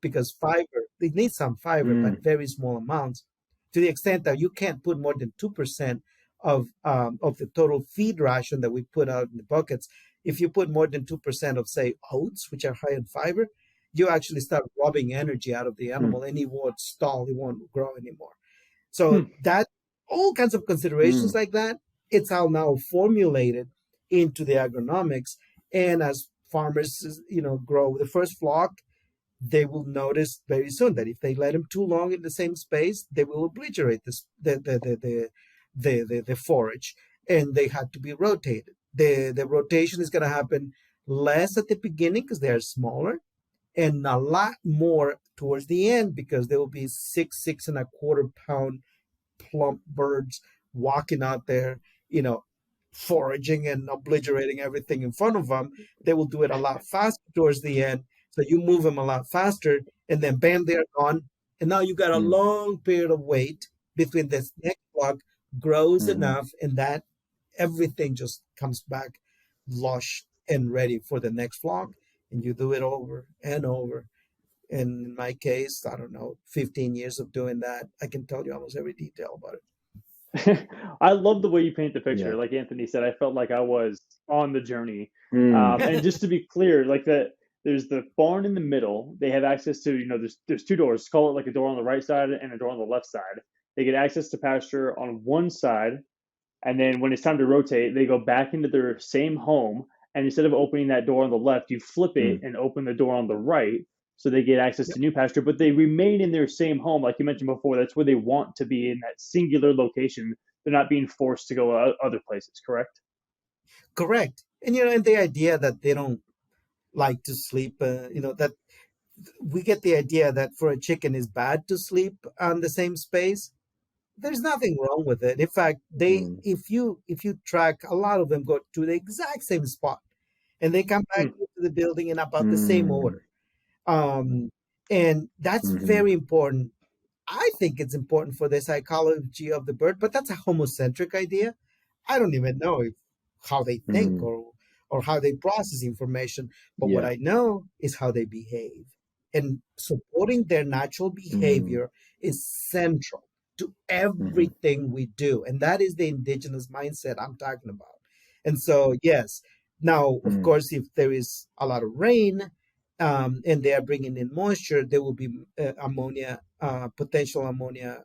because fiber, it needs some fiber but Mm. very small amounts, to the extent that you can't put more than 2% of the total feed ration that we put out in the buckets. If you put more than 2% of, say, oats, which are high in fiber, you actually start robbing energy out of the Mm. animal, and it won't stall, it won't grow anymore. So Hmm. that, all kinds of considerations Mm. like that, it's all now formulated into the agronomics. And as farmers, grow the first flock, they will notice very soon that if they let them too long in the same space, they will obliterate the forage, and they had to be rotated. The rotation is going to happen less at the beginning because they are smaller, and a lot more towards the end because there will be 6.25 pound plump birds walking out there, you know, foraging and obliterating everything in front of them. They will do it a lot faster towards the end. So you move them a lot faster, and then bam, they're gone. And now you got a Mm. long period of wait between this next flock grows Mhm. enough, and that everything just comes back lush and ready for the next flock. And you do it over and over. And in my case, I don't know, 15 years of doing that, I can tell you almost every detail about it. I love the way you paint the picture. Yeah. Like Anthony said, I felt like I was on the journey. Mm. And just to be clear, like there's the barn in the middle. They have access to, there's two doors. Call it like a door on the right side and a door on the left side. They get access to pasture on one side, and then when it's time to rotate, they go back into their same home. And instead of opening that door on the left, you flip it Mm. and open the door on the right. so they get access Yep. to new pasture, but they remain in their same home, like you mentioned before. That's where they want to be, in that singular location. They're not being forced to go other places, correct? Correct. And and the idea that they don't like to sleep, that we get the idea that for a chicken is bad to sleep on the same space. There's nothing wrong with it. In fact, they Mm, if you track, a lot of them go to the exact same spot, and they come back Hmm. to the building in about the same mm, order. Um, and that's mhm. very important. I think it's important for the psychology of the bird, but that's a homocentric idea. I don't even know how they think, Mm, or how they process information, but what yeah. I know is how they behave. And supporting their natural Mm, behavior is central to mhm, everything we do. And that is the indigenous mindset I'm talking about. And so, yes, now, of mm, course, if there is a lot of rain, and they are bringing in moisture, there will be potential ammonia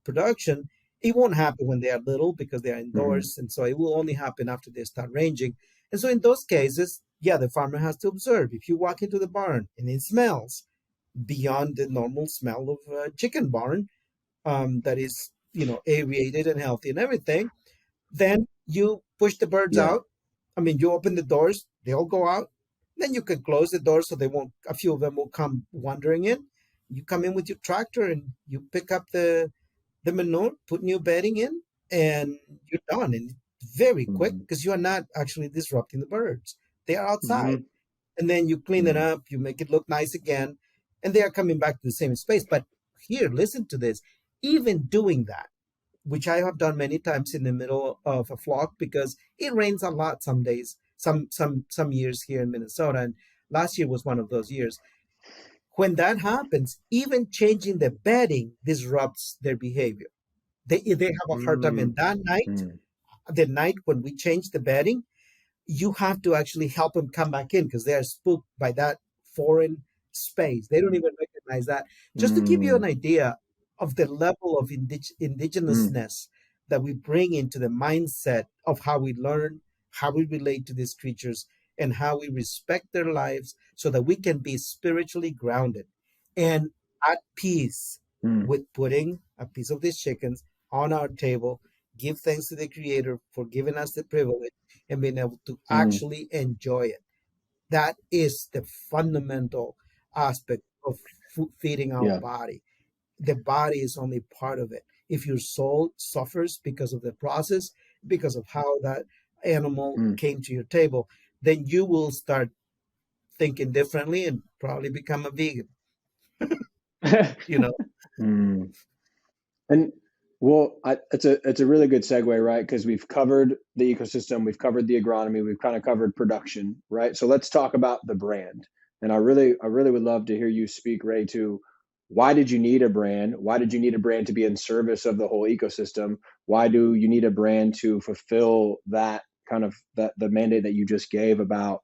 production. It won't happen when they are little because they are mhm, indoors, and so it will only happen after they start ranging. And so, in those cases, yeah, the farmer has to observe. If you walk into the barn and it smells beyond the normal smell of a chicken barn, that is, aerated and healthy and everything, then you push the birds yeah. out. I mean, you open the doors, they'll go out. Then you can close the doors so they won't, a few of them will come wandering in. You come in with your tractor and you pick up the manure, put new bedding in, and you're done. And very quick Mhm, because you are not actually disrupting the birds. They are outside. Hmm. And then you clean it mm, up, you make it look nice again, and they are coming back to the same space. But here, listen to this. Even doing that, which I have done many times in the middle of a flock because it rains a lot some days, some years here in Minnesota, and last year was one of those years. When that happens, even changing the bedding disrupts their behavior. They have a hard time. And Hmm. that night, mm, the night when we change the bedding, you have to actually help them come back in because they are spooked by that foreign space. They don't even recognize that. Just to give you an mm, idea of the level of mm, indigenousness that we bring into the mindset of how we learn, how we relate to these creatures, and how we respect their lives so that we can be spiritually grounded and at peace mm, with putting a piece of these chickens on our table, give thanks to the Creator for giving us the privilege and being able to mm, actually enjoy it. That is the fundamental aspect of feeding our yeah. body. The body is only part of it. If your soul suffers because of the process, because of how that animal Mm. came to your table, then you will start thinking differently and probably become a vegan. You know, Mm. And well, it's a really good segue, right? Because we've covered the ecosystem, we've covered the agronomy, we've kind of covered production, right? So let's talk about the brand. And I really would love to hear you speak, Ray, to why did you need a brand? Why did you need a brand to be in service of the whole ecosystem? Why do you need a brand to fulfill that kind of that the mandate that you just gave about,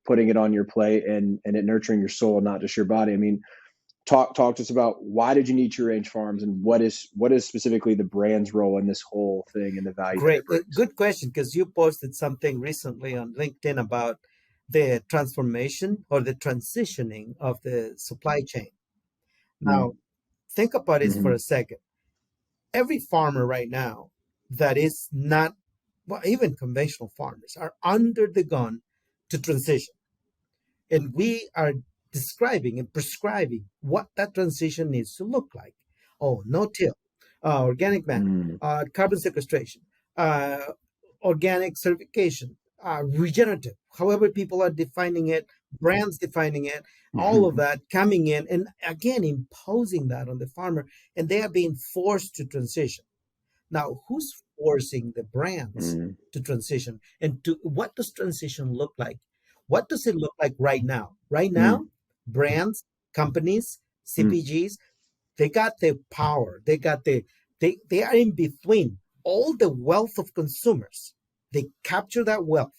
putting it on your plate and it nurturing your soul, not just your body? I mean, talk to us about why did you need True Range Farms and what is specifically the brand's role in this whole thing and the value that great. it brings. Good question because you posted something recently on LinkedIn about the transformation or the transitioning of the supply chain. Now, Mm, think about it for mm-hmm, a second. Every farmer right now that is not, well, even conventional farmers are under the gun to transition. And we are describing and prescribing what that transition needs to look like. Oh, no till, organic matter, mm, carbon sequestration, uh, organic certification, regenerative, however people are defining it, brands defining it, all of that coming in and again imposing that on the farmer, and they are being forced to transition. Now, who's forcing the brands mm, to transition? And to what does transition look like? What does it look like right now? Right mm, now, brands, companies, mm, CPGs, they got the power. They are in between all the wealth of consumers. They capture that wealth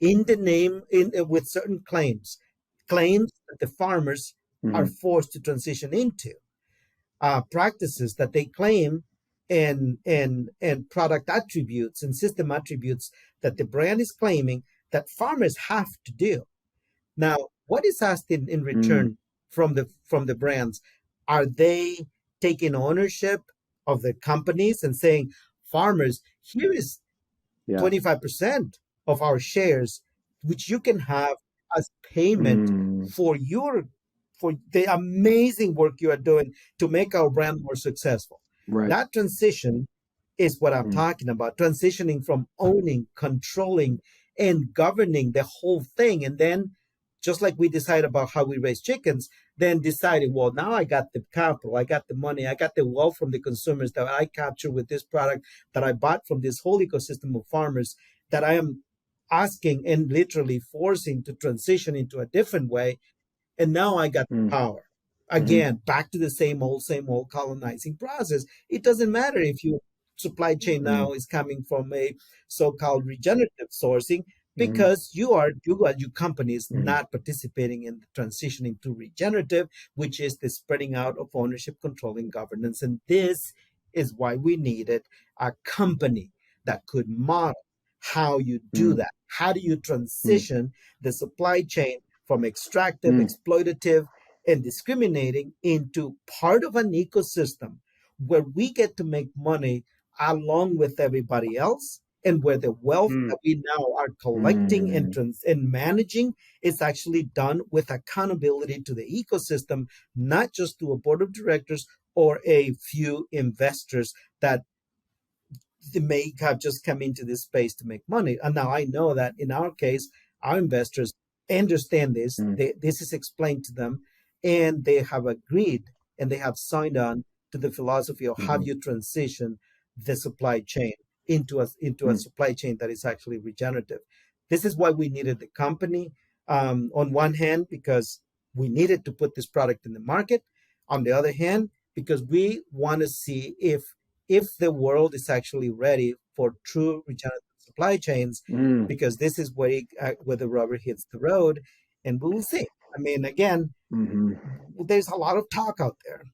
in the name in with certain claims that the farmers are mm, forced to transition into practices that they claim and product attributes and system attributes that the brand is claiming that farmers have to do. Now, what is asked in mm, return? from the brands? Are they taking ownership of the companies and saying, farmers, here is 25% of our shares, which you can have as payment for the amazing work you are doing to make our brand more successful. Right. That transition is what I'm talking about, transitioning from owning, controlling, and governing the whole thing. And then, just like we decide about how we raise chickens, then deciding, well, now I got the capital, I got the money, I got the wealth from the consumers that I capture with this product that I bought from this whole ecosystem of farmers that I am asking and literally forcing to transition into a different way. And now I got the power. Again, back to the same old colonizing process. It doesn't matter if your supply chain now is coming from a so-called regenerative sourcing, because your company is not participating in the transitioning to regenerative, which is the spreading out of ownership, controlling governance. And this is why we needed a company that could model how you do that. How do you transition the supply chain from extractive, exploitative, and discriminating into part of an ecosystem where we get to make money along with everybody else, and where the wealth that we now are collecting and managing is actually done with accountability to the ecosystem, not just to a board of directors or a few investors that they may have just come into this space to make money. And now I know that in our case, our investors understand this. This is explained to them, and they have agreed and they have signed on to the philosophy of how you transition the supply chain into a supply chain that is actually regenerative. This is why we needed the company, on one hand, because we needed to put this product in the market. On the other hand, because we want to see if the world is actually ready for true regenerative supply chains, because this is where the rubber hits the road, and we will see. I mean, again, there's a lot of talk out there,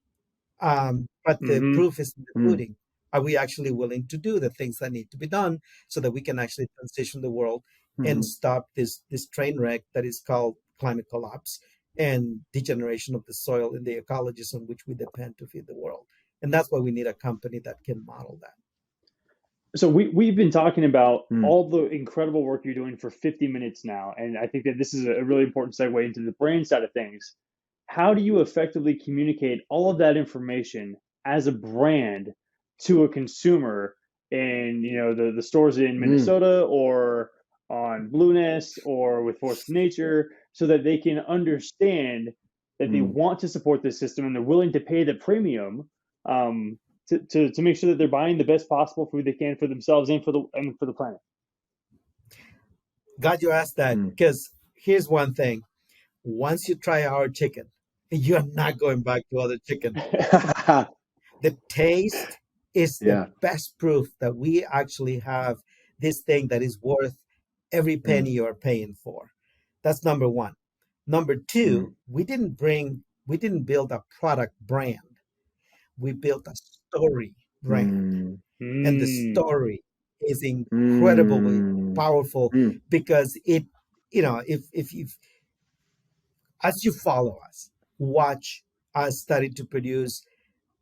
but the proof is in the pudding. Are we actually willing to do the things that need to be done so that we can actually transition the world and stop this train wreck that is called climate collapse and degeneration of the soil and the ecologies on which we depend to feed the world? And that's why we need a company that can model that. So we've been talking about all the incredible work you're doing for 50 minutes now, and I think that this is a really important segue into the brand side of things. How do you effectively communicate all of that information as a brand to a consumer in the stores in Minnesota or on Blueness or with Force Nature, so that they can understand that they want to support this system and they're willing to pay the premium to make sure that they're buying the best possible food they can for themselves and for the planet? Glad you asked that, because here's one thing: once you try our chicken, you're not going back to other chicken. The taste is the best proof that we actually have this thing that is worth every penny you're paying for. That's number one. Number two, we didn't build a product brand. We built a story brand. And the story is incredibly powerful, because it, if as you follow us, watch us starting to produce,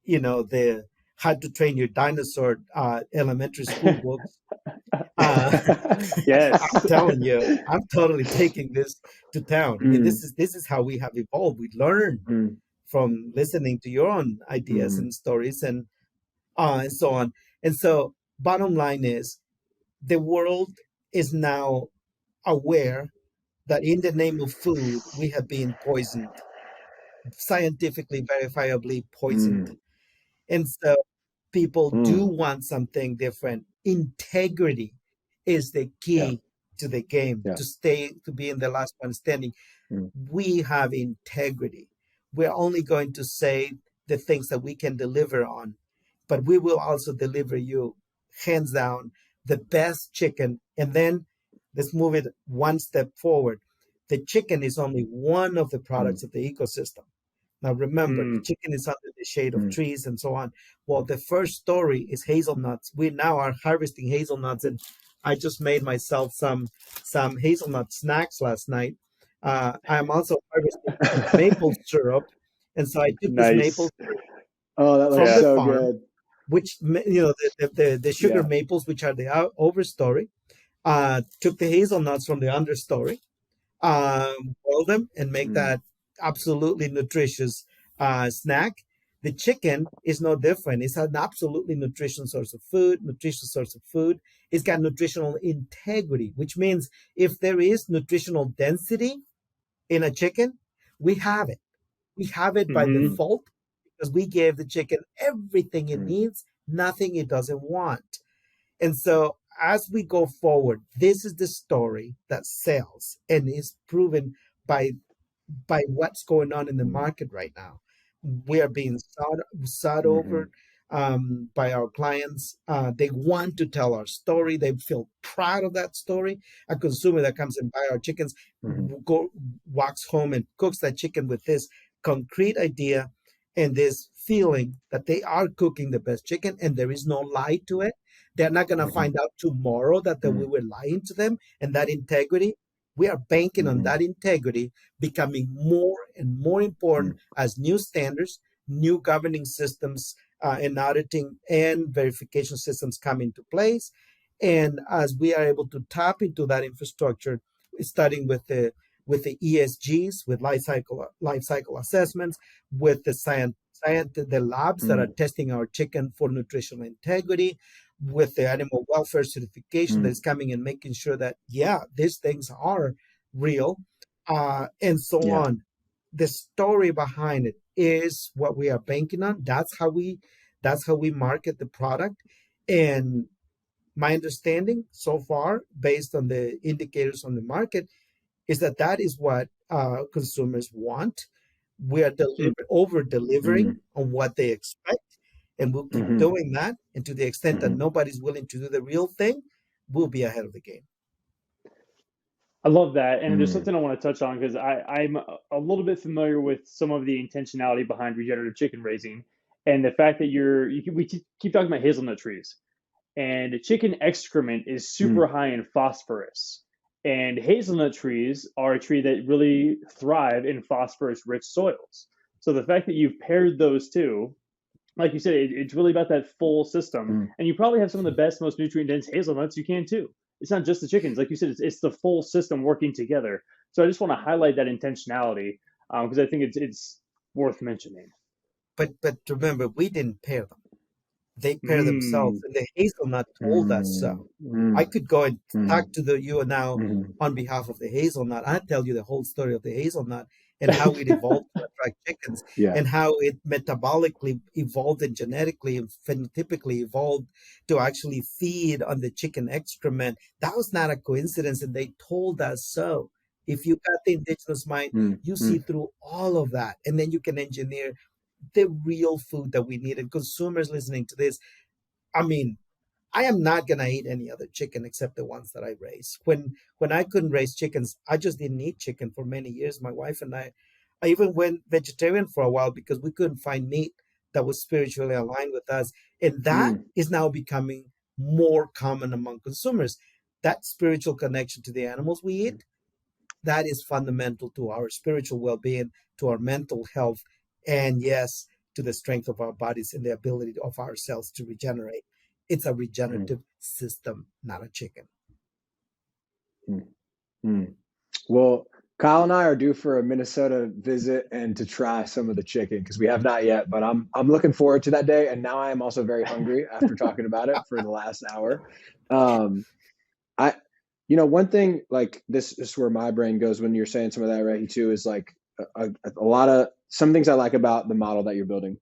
the How to Train Your Dinosaur elementary school books. Yes, I'm telling you, I'm totally taking this to town. I mean, this is how we have evolved. We learn from listening to your own ideas and stories and so on. And so, bottom line is, the world is now aware that in the name of food, we have been poisoned, scientifically verifiably poisoned. And so people do want something different. Integrity is the key to the game, to be in the last one standing. We have integrity. We're only going to say the things that we can deliver on, but we will also deliver you, hands down, the best chicken. And then let's move it one step forward. The chicken is only one of the products of the ecosystem. Now, remember, the chicken is under the shade of trees and so on. Well, the first story is hazelnuts. We now are harvesting hazelnuts, and I just made myself some hazelnut snacks last night. I'm also harvesting maple syrup. And so I took this maple Nice. syrup Oh, that looks from the Yeah. so farm, good. which, the sugar Yeah. maples, which are the overstory, took the hazelnuts from the understory, boil them and make Mm, that absolutely nutritious snack. The chicken is no different. It's an absolutely nutritious source of food, nutritious source of food. It's got nutritional integrity, which means if there is nutritional density in a chicken, we have it. We have it by Hmm. mm, default because we gave the chicken everything it mm, needs, nothing it doesn't want. And so as we go forward, this is the story that sells and is proven by what's going on in the mm, market right now. We are being sought over mhm, by our clients. They want to tell our story. They feel proud of that story. A consumer that comes and buy our chickens mhm, walks home and cooks that chicken with this concrete idea and this feeling that they are cooking the best chicken and there is no lie to it. They're not going to mhm, find out tomorrow that we mm, were lying to them, and that integrity, we are banking on mhm, that integrity becoming more and more important mm, as new standards, new governing systems, and auditing and verification systems come into place. And as we are able to tap into that infrastructure, starting with the ESGs, with life cycle assessments, with the labs that are mm, testing our chicken for nutritional integrity, with the animal welfare certification that mm. is coming and making sure that yeah, these things are real, and so Yeah. on. The story behind it is what we are banking on. That's how we market the product. And my understanding so far, based on the indicators on the market, is that that is what consumers want. We are over delivering Mm, on what they expect, and we'll keep mhm, doing that. And to the extent that mhm, nobody's willing to do the real thing, we'll be ahead of the game. I love that. And there's mm, something I want to touch on because I'm a little bit familiar with some of the intentionality behind regenerative chicken raising and the fact that we keep talking about hazelnut trees. And chicken excrement is super mm, high in phosphorus. And hazelnut trees are a tree that really thrive in phosphorus rich soils. So the fact that you've paired those two, like you said, it's really about that full system. mm, And you probably have some of the best, most nutrient dense hazelnuts you can too. It's not just the chickens. Like you said, it's the full system working together. So I just want to highlight that intentionality because I think it's worth mentioning. But remember, we didn't pair them. They pair themselves, Mm, and the hazelnut told us so. mm, I mm, could go and talk mm, to you now mhm. on behalf of the hazelnut. I tell you the whole story of the hazelnut and how it evolved to attract chickens, Yeah. and how it metabolically evolved and genetically and phenotypically evolved to actually feed on the chicken excrement. That was not a coincidence, and they told us so. If you got the indigenous mind, Mm, you see mm, through all of that, and then you can engineer the real food that we need. And consumers listening to this, I mean, I am not gonna eat any other chicken except the ones that I raise. When I couldn't raise chickens, I just didn't eat chicken for many years. My wife and I even went vegetarian for a while because we couldn't find meat that was spiritually aligned with us. And that mm, is now becoming more common among consumers. That spiritual connection to the animals we eat, that is fundamental to our spiritual well-being, to our mental health, and yes, to the strength of our bodies and the ability of our cells to regenerate. It's a mm, regenerative system, not a chicken. mm, mm. Well, Kyle and I are due for a Minnesota visit and to try some of the chicken because we have not yet, but I'm looking forward to that day. And now I am also very hungry after talking about it for the last hour. Um, I, one thing like this is where my brain goes when you're saying some of that, right? Too, is like a lot of some things I like about the model that you're building.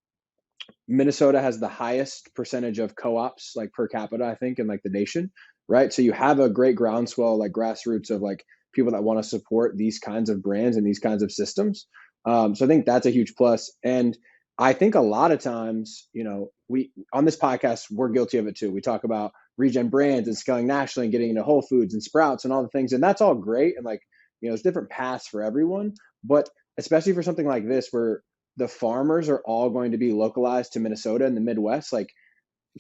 Minnesota has the highest percentage of co-ops like per capita, I think, in like the nation, right? So you have a great groundswell, like grassroots of like people that want to support these kinds of brands and these kinds of systems. So I think that's a huge plus. And I think a lot of times, we on this podcast, we're guilty of it too. We talk about regen brands and scaling nationally and getting into Whole Foods and Sprouts and all the things. And that's all great. And like, there's different paths for everyone. But especially for something like this, where the farmers are all going to be localized to Minnesota and the Midwest. Like,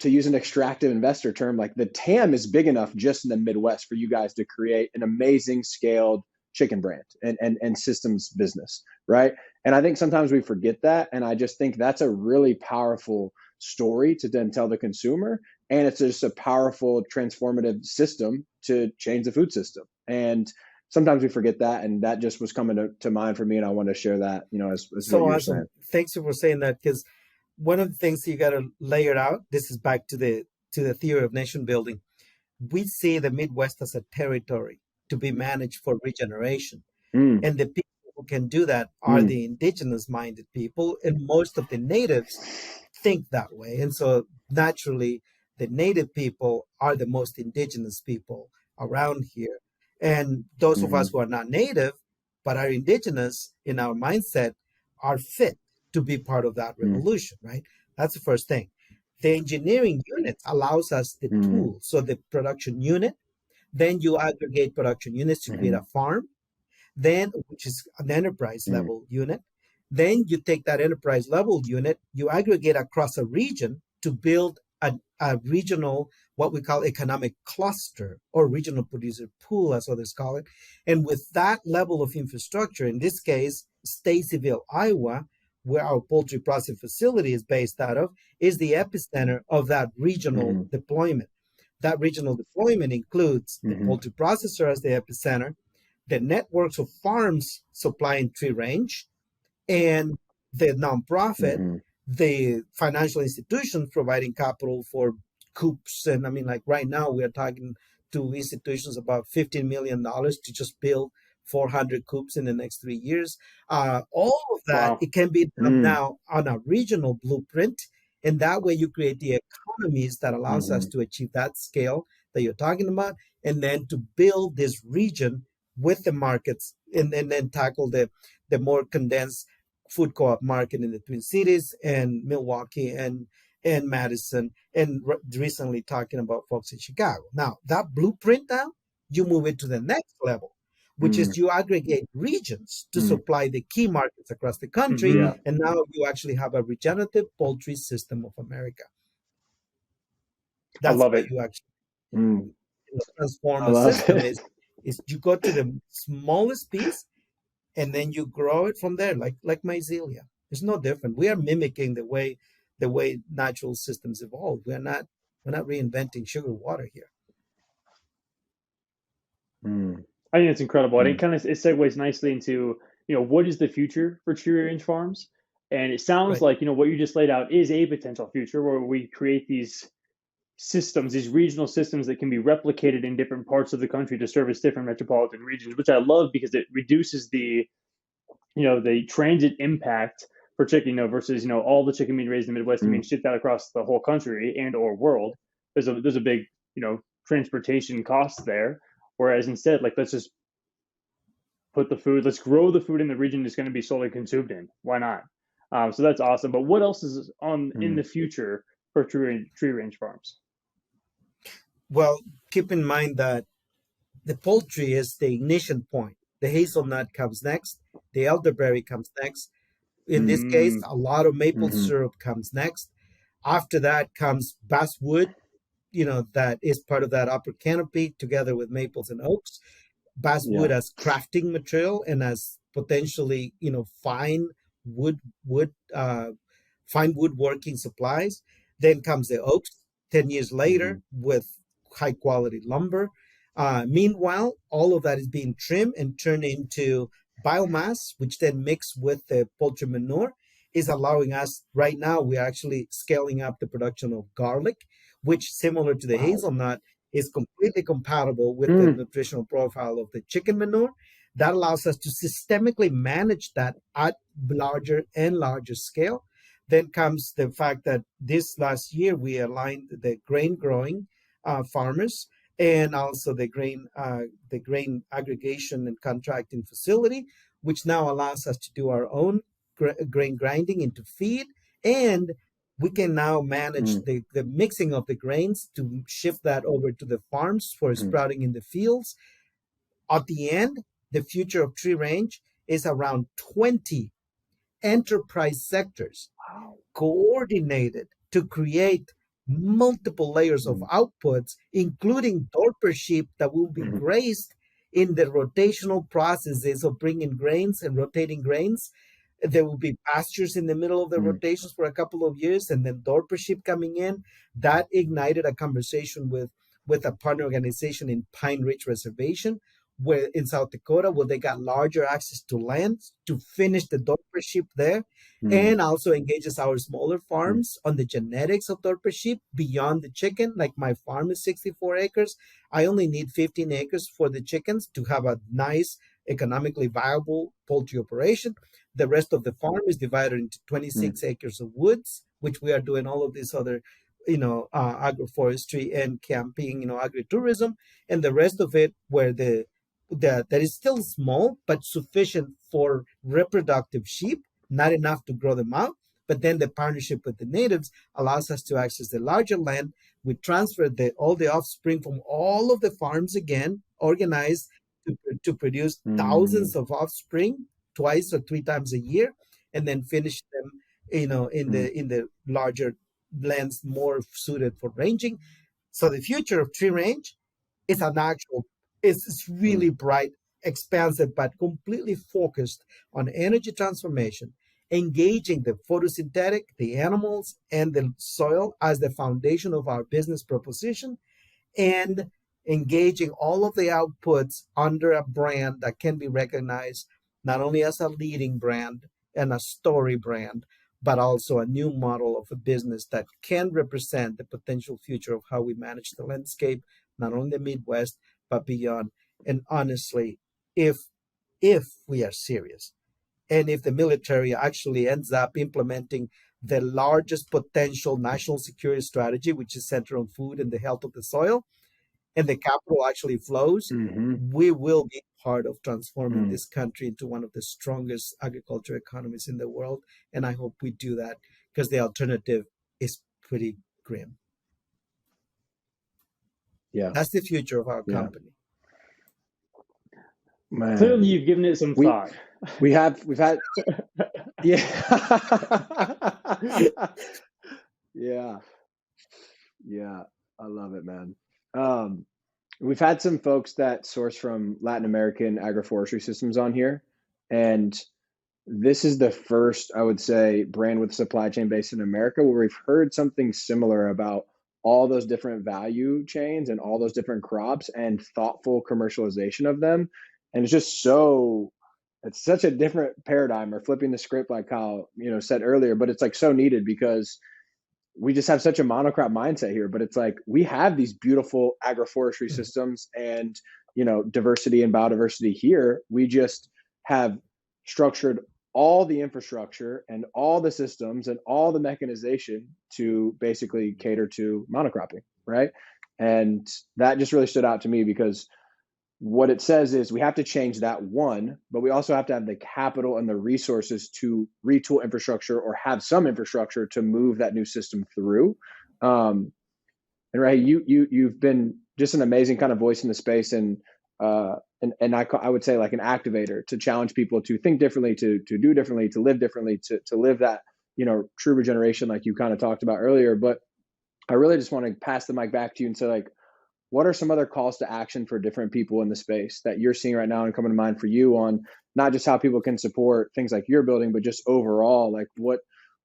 to use an extractive investor term, like the TAM is big enough just in the Midwest for you guys to create an amazing scaled chicken brand and systems business, right? And I think sometimes we forget that. And I just think that's a really powerful story to then tell the consumer. And it's just a powerful transformative system to change the food system. And sometimes we forget that. And that just was coming to mind for me. And I want to share that, as So what you're awesome. saying. Thanks for saying that, because one of the things you got to layer out, this is back to the theory of nation building. We see the Midwest as a territory to be managed for regeneration. Mm, And the people who can do that are the indigenous minded people. And most of the natives think that way. And so naturally, the native people are the most indigenous people around here. And those of us who are not native, but are indigenous in our mindset, are fit to be part of that revolution, right? That's the first thing. The engineering unit allows us the tools. So the production unit, then you aggregate production units to create a farm, then which is an enterprise level unit. Then you take that enterprise level unit, you aggregate across a region to build a regional, what we call economic cluster or regional producer pool, as others call it. And with that level of infrastructure, in this case, Stacyville, Iowa, where our poultry processing facility is based out of, is the epicenter of that regional deployment. That regional deployment includes the poultry processor as the epicenter, the networks of farms supplying tree range, and the nonprofit, the financial institutions providing capital for coops. And I mean, like right now, we are talking to institutions about $15 million to just build 400 coops in the next 3 years. All of that, it can be done now on a regional blueprint. And that way you create the economies that allows us to achieve that scale that you're talking about, and then to build this region with the markets, and then tackle the more condensed food co-op market in the Twin Cities and Milwaukee and Madison, and recently talking about folks in Chicago. Now, that blueprint now, you move it to the next level, which is you aggregate regions to supply the key markets across the country. And now you actually have a regenerative poultry system of America. I That's love how it. you actually transform a system. Is you go to the smallest piece and then you grow it from there, like mycelia. It's no different. We are mimicking the way natural systems evolve. We're not reinventing sugar water here. I think it's incredible. And it segues nicely into, what is the future for tree range farms? And it sounds Right. like, what you just laid out is a potential future where we create these systems, these regional systems that can be replicated in different parts of the country to service different metropolitan regions, which I love because it reduces the transit impact for chicken, versus, all the chicken being raised in the Midwest and being shipped out across the whole country and or world. There's a big, transportation cost there. Whereas instead, like, let's just let's grow the food in the region that's going to be solely consumed in. Why not? So that's awesome. But what else is on in the future for tree range farms? Well, keep in mind that the poultry is the ignition point. The hazelnut comes next. The elderberry comes next. In this case, a lot of maple syrup comes next. After that comes basswood, that is part of that upper canopy together with maples and oaks. Basswood as crafting material and as potentially, fine wood, fine woodworking supplies. Then comes the oaks 10 years later with high quality lumber. Meanwhile, all of that is being trimmed and turned into biomass, which then mixed with the poultry manure is allowing us right now, we're actually scaling up the production of garlic, which similar to the hazelnut is completely compatible with the nutritional profile of the chicken manure. That allows us to systemically manage that at larger and larger scale. Then comes the fact that this last year we aligned the grain growing farmers and also the grain aggregation and contracting facility, which now allows us to do our own grain grinding into feed, and we can now manage the mixing of the grains to shift that over to the farms for sprouting in the fields. At the end, the future of tree range is around 20 enterprise sectors coordinated to create multiple layers of outputs, including Dorper sheep that will be grazed in the rotational processes of bringing grains and rotating grains, there will be pastures in the middle of the rotations for a couple of years, and then dorpership coming in. That ignited a conversation with a partner organization in Pine Ridge Reservation, where in South Dakota, where they got larger access to land to finish the dorpership there, and also engages our smaller farms on the genetics of dorpership beyond the chicken. Like my farm is 64 acres. I only need 15 acres for the chickens to have a nice, economically viable poultry operation. The rest of the farm is divided into 26 acres of woods, which we are doing all of these other, agroforestry and camping, agritourism, and the rest of it where that is still small but sufficient for reproductive sheep, not enough to grow them out. But then the partnership with the natives allows us to access the larger land. We transfer all the offspring from all of the farms again, organized to produce thousands of offspring twice or three times a year, and then finish them, in the larger lands more suited for ranging. So the future of tree range is it's really bright, expansive, but completely focused on energy transformation, engaging the photosynthetic, the animals, and the soil as the foundation of our business proposition, and engaging all of the outputs under a brand that can be recognized not only as a leading brand and a story brand, but also a new model of a business that can represent the potential future of how we manage the landscape, not only the Midwest, but beyond. And honestly, if we are serious, and if the military actually ends up implementing the largest potential national security strategy, which is centered on food and the health of the soil, and the capital actually flows, we will be part of transforming this country into one of the strongest agriculture economies in the world. And I hope we do that, because the alternative is pretty grim. Yeah. That's the future of our company. Man. Clearly, you've given it some thought. We've had, yeah. Yeah. I love it, man. We've had some folks that source from Latin American agroforestry systems on here, and this is the first, I would say, brand with supply chain based in America where we've heard something similar about all those different value chains and all those different crops and thoughtful commercialization of them. And it's such a different paradigm, or flipping the script, like Kyle, said earlier, but it's like so needed, because we just have such a monocrop mindset here. But it's like, we have these beautiful agroforestry systems and, diversity and biodiversity here. We just have structured all the infrastructure and all the systems and all the mechanization to basically cater to monocropping, right? And that just really stood out to me, because what it says is we have to change that one, but we also have to have the capital and the resources to retool infrastructure, or have some infrastructure to move that new system through. And Ray, you've been just an amazing kind of voice in the space, and I would say like an activator to challenge people to think differently, to do differently, to live differently, to live that, true regeneration, like you kind of talked about earlier. But I really just want to pass the mic back to you and say, like, what are some other calls to action for different people in the space that you're seeing right now and coming to mind for you, on not just how people can support things like you're building, but just overall, like what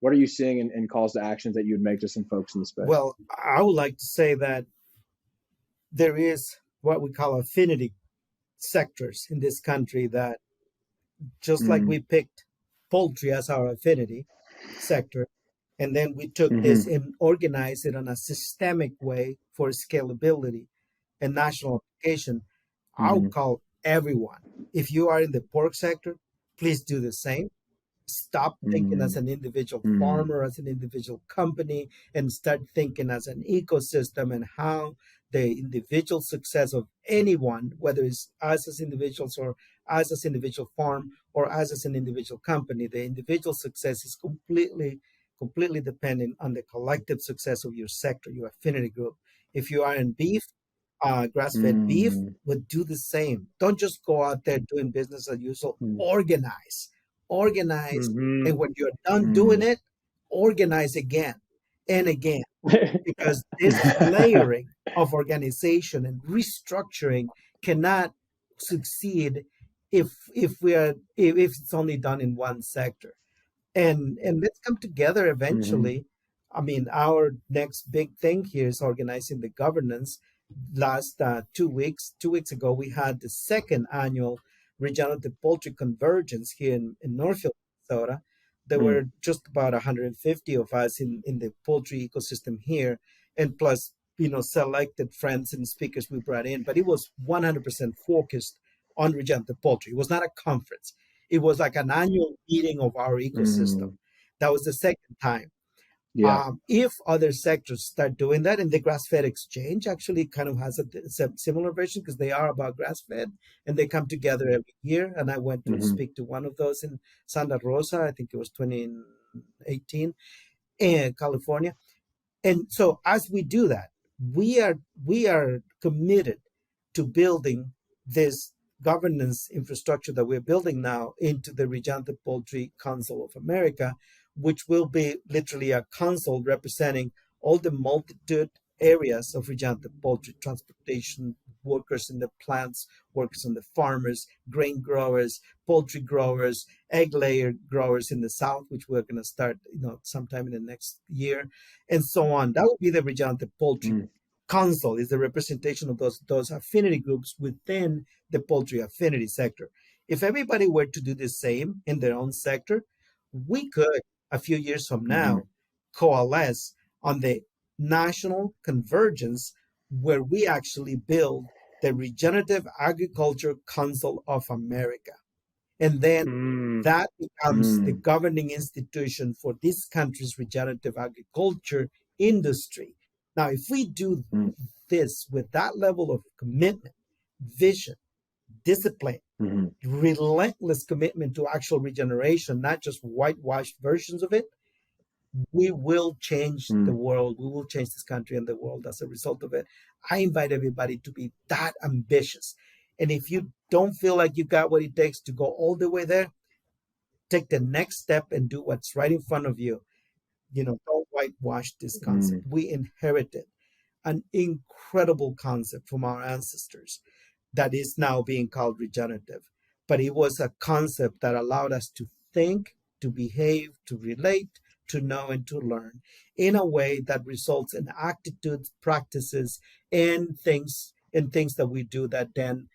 are you seeing in calls to actions that you would make to some folks in the space? Well, I would like to say that there is what we call affinity sectors in this country, that just like we picked poultry as our affinity sector, and then we took this and organized it in a systemic way for scalability and national application. I'll call everyone. If you are in the pork sector, please do the same. Stop thinking as an individual farmer, as an individual company, and start thinking as an ecosystem, and how the individual success of anyone, whether it's us as individuals or us as individual farm or us as an individual company, the individual success is completely dependent on the collective success of your sector, your affinity group. If you are in beef, grass-fed beef, would do the same. Don't just go out there doing business as usual. Organize, and when you're done doing it, organize again and again, because this layering of organization and restructuring cannot succeed if it's only done in one sector. And let's come together Mm-hmm. eventually. I mean, our next big thing here is organizing the governance. Last 2 weeks ago, we had the second annual Regenerative Poultry Convergence here in Northfield, Minnesota. There Mm. were just about 150 of us in the poultry ecosystem here, and plus, selected friends and speakers we brought in. But it was 100% focused on regenerative poultry. It was not a conference. It was like an annual meeting of our ecosystem. Mm. That was the second time. Yeah. If other sectors start doing that, and the grass-fed exchange actually kind of has a similar version because they are about grass-fed and they come together every year. And I went to Mm-hmm. speak to one of those in Santa Rosa, I think it was 2018, in California. And so as we do that, we are committed to building this governance infrastructure that we're building now into the Regenerative Poultry Council of America, which will be literally a council representing all the multitude areas of regenerative poultry: transportation, workers in the plants, workers on the farmers, grain growers, poultry growers, egg layer growers in the south, which we're going to start sometime in the next year, and so on. That would be the Regenerative Poultry Mm. Council, is the representation of those affinity groups within the poultry affinity sector. If everybody were to do the same in their own sector, we could, a few years from Mm-hmm. now, coalesce on the national convergence where we actually build the Regenerative Agriculture Council of America. And then Mm, that becomes the Mm. governing institution for this country's regenerative agriculture industry. Now, if we do Mm. this with that level of commitment, vision, discipline, Mm-hmm. relentless commitment to actual regeneration, not just whitewashed versions of it, we will change the Mm. world. We will change this country and the world as a result of it. I invite everybody to be that ambitious. And if you don't feel like you got what it takes to go all the way there, take the next step and do what's right in front of you. Don't whitewash this concept. Mm. We inherited an incredible concept from our ancestors that is now being called regenerative. But it was a concept that allowed us to think, to behave, to relate, to know, and to learn in a way that results in attitudes, practices, and things that we do that then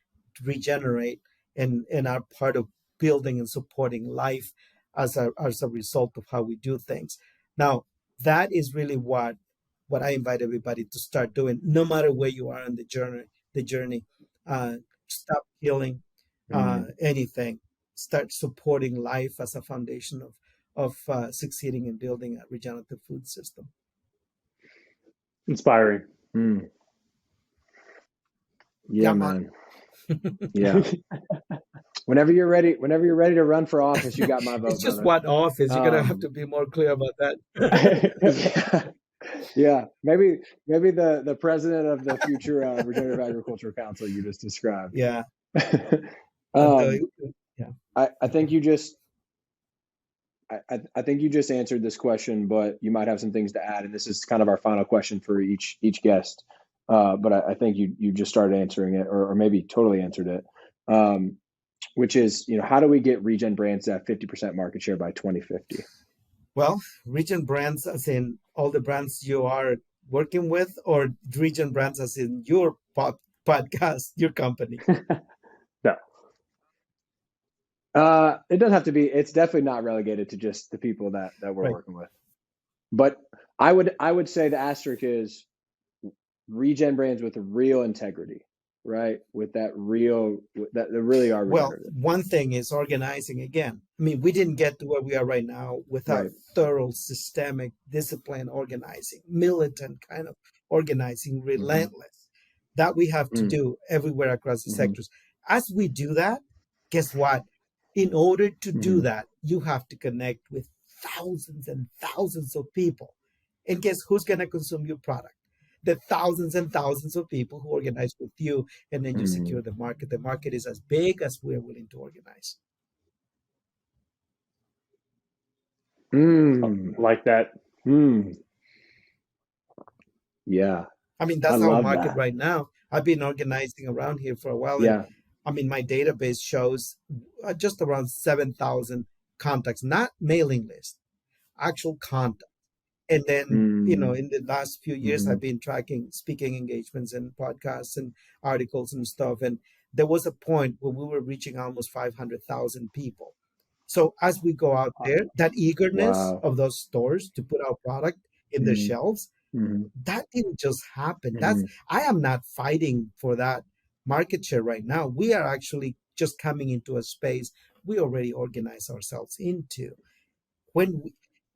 regenerate and are part of building and supporting life as a result of how we do things. Now, that is really what I invite everybody to start doing, no matter where you are on the journey. The journey, stop killing Mm. anything. Start supporting life as a foundation of succeeding in building a regenerative food system. inspiring. Mm. Yeah, Yeah, man. man. Yeah. Whenever you're ready to run for office, you got my It's vote, just brother. one office. You're gonna have Um, to be more clear about that. yeah, yeah. Maybe the president of the future Regenerative Agriculture Council you just described. Yeah. Although, um, yeah. I think you just I think you just answered this question, but you might have some things to add, and this is kind of our final question for each guest. But I think you just started answering it, or maybe totally answered it, which is how do we get Regen Brands at 50% market share by 2050? Well, Regen Brands, as in all the brands you are working with, or Regen Brands, as in your podcast, your company. No. It doesn't have to be. It's definitely not relegated to just the people that we're Right. working with. But I would say the asterisk is Regen Brands with real integrity, right? With that really are Well, regenerative, one thing is organizing again. I mean, we didn't get to where we are right now without right? thorough, systemic, discipline organizing, militant kind of organizing, Mm-hmm. relentless. That we have to Mm. do everywhere across the Mm-hmm. sectors. As we do that, guess what? In order to do Mm-hmm. that, you have to connect with thousands and thousands of people. And guess who's going to consume your product? The thousands and thousands of people who organize with you, and then you secure the market. The market is as big as we're willing to organize. Mm. Like that. Mm. Yeah, I mean, I that's our love market that. right now. I've been organizing around here for a while, and Yeah. I mean, my database shows just around 7,000 contacts, not mailing list, actual contacts. And then, in the last few years, I've been tracking speaking engagements and podcasts and articles and stuff. And there was a point where we were reaching almost 500,000 people. So as we go out there, that eagerness of those stores to put our product in their shelves, that didn't just happen. I am not fighting for that market share right now. We are actually just coming into a space we already organize ourselves into.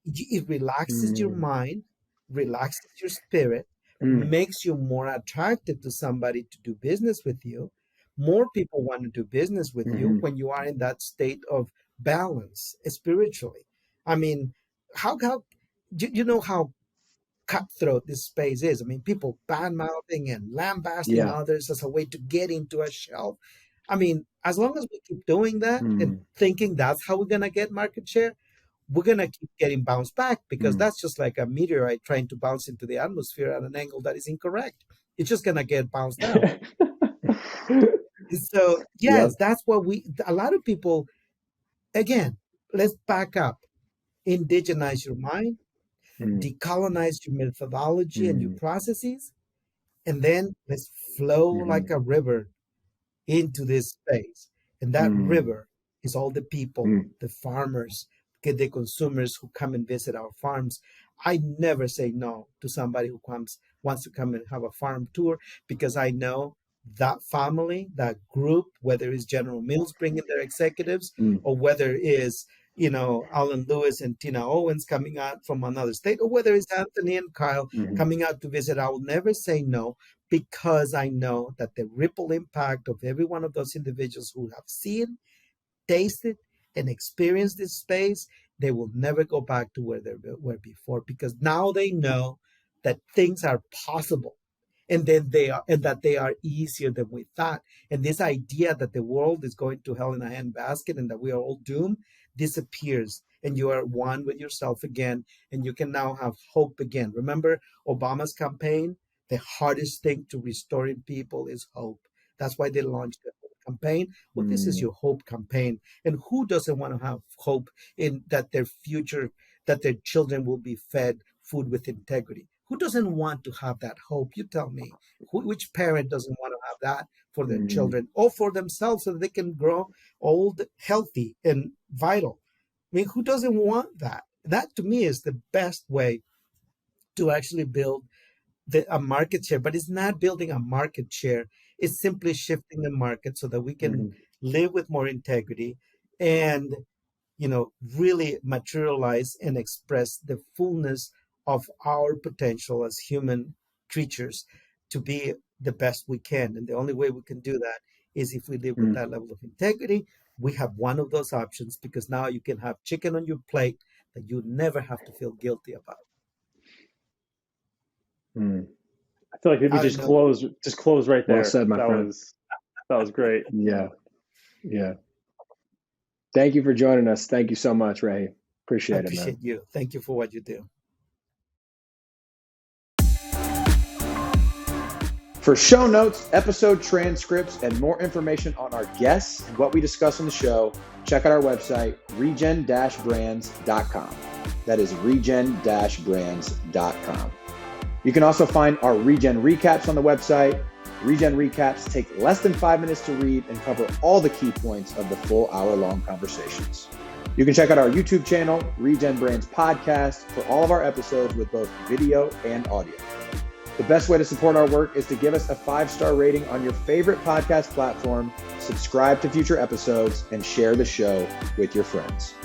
It relaxes your mind, relaxes your spirit, makes you more attractive to somebody to do business with you. More people want to do business with you when you are in that state of balance spiritually. I mean, how you know how cutthroat this space is? I mean, people bad mouthing and lambasting others as a way to get into a shelf. I mean, as long as we keep doing that and thinking that's how we're gonna get market share, we're going to keep getting bounced back, because that's just like a meteorite trying to bounce into the atmosphere at an angle that is incorrect. It's just going to get bounced out. So, yes, that's what a lot of people, again, let's back up. Indigenize your mind, decolonize your methodology and your processes, and then let's flow like a river into this space. And that river is all the people, the farmers, the consumers who come and visit our farms. I never say no to somebody who wants to come and have a farm tour, because I know that family, that group, whether it's General Mills bringing their executives, or whether it's Alan Lewis and Tina Owens coming out from another state, or whether it's Anthony and Kyle coming out to visit, I will never say no, because I know that the ripple impact of every one of those individuals who have seen, tasted, and experienced this space, they will never go back to where they were before, because now they know that things are possible, and that they are easier than we thought. And this idea that the world is going to hell in a handbasket and that we are all doomed disappears, and you are one with yourself again, and you can now have hope again. Remember Obama's campaign? The hardest thing to restore in people is hope. That's why they launched the campaign. Well, this is your hope campaign. And who doesn't want to have hope in that their future, that their children will be fed food with integrity? Who doesn't want to have that hope? You tell me. Which parent doesn't want to have that for their children or for themselves, so that they can grow old, healthy, and vital? I mean, who doesn't want that? That, to me, is the best way to actually build a market share. But it's not building a market share. It's simply shifting the market so that we can live with more integrity and, really materialize and express the fullness of our potential as human creatures to be the best we can. And the only way we can do that is if we live with that level of integrity. We have one of those options, because now you can have chicken on your plate that you never have to feel guilty about. I feel like maybe just close right there. Well said, my friend. That was great. Yeah. Thank you for joining us. Thank you so much, Ray. Appreciate it, man. I appreciate you. Thank you for what you do. For show notes, episode transcripts, and more information on our guests and what we discuss on the show, check out our website, regen-brands.com. That is regen-brands.com. You can also find our Regen recaps on the website. Regen recaps take less than 5 minutes to read and cover all the key points of the full hour-long conversations. You can check out our YouTube channel, Regen Brands Podcast, for all of our episodes with both video and audio. The best way to support our work is to give us a 5-star rating on your favorite podcast platform, subscribe to future episodes, and share the show with your friends.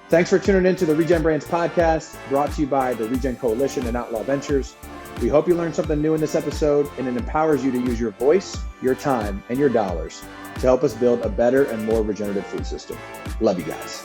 Thanks for tuning in to the Regen Brands Podcast, brought to you by the Regen Coalition and Outlaw Ventures. We hope you learned something new in this episode, and it empowers you to use your voice, your time, and your dollars to help us build a better and more regenerative food system. Love you guys.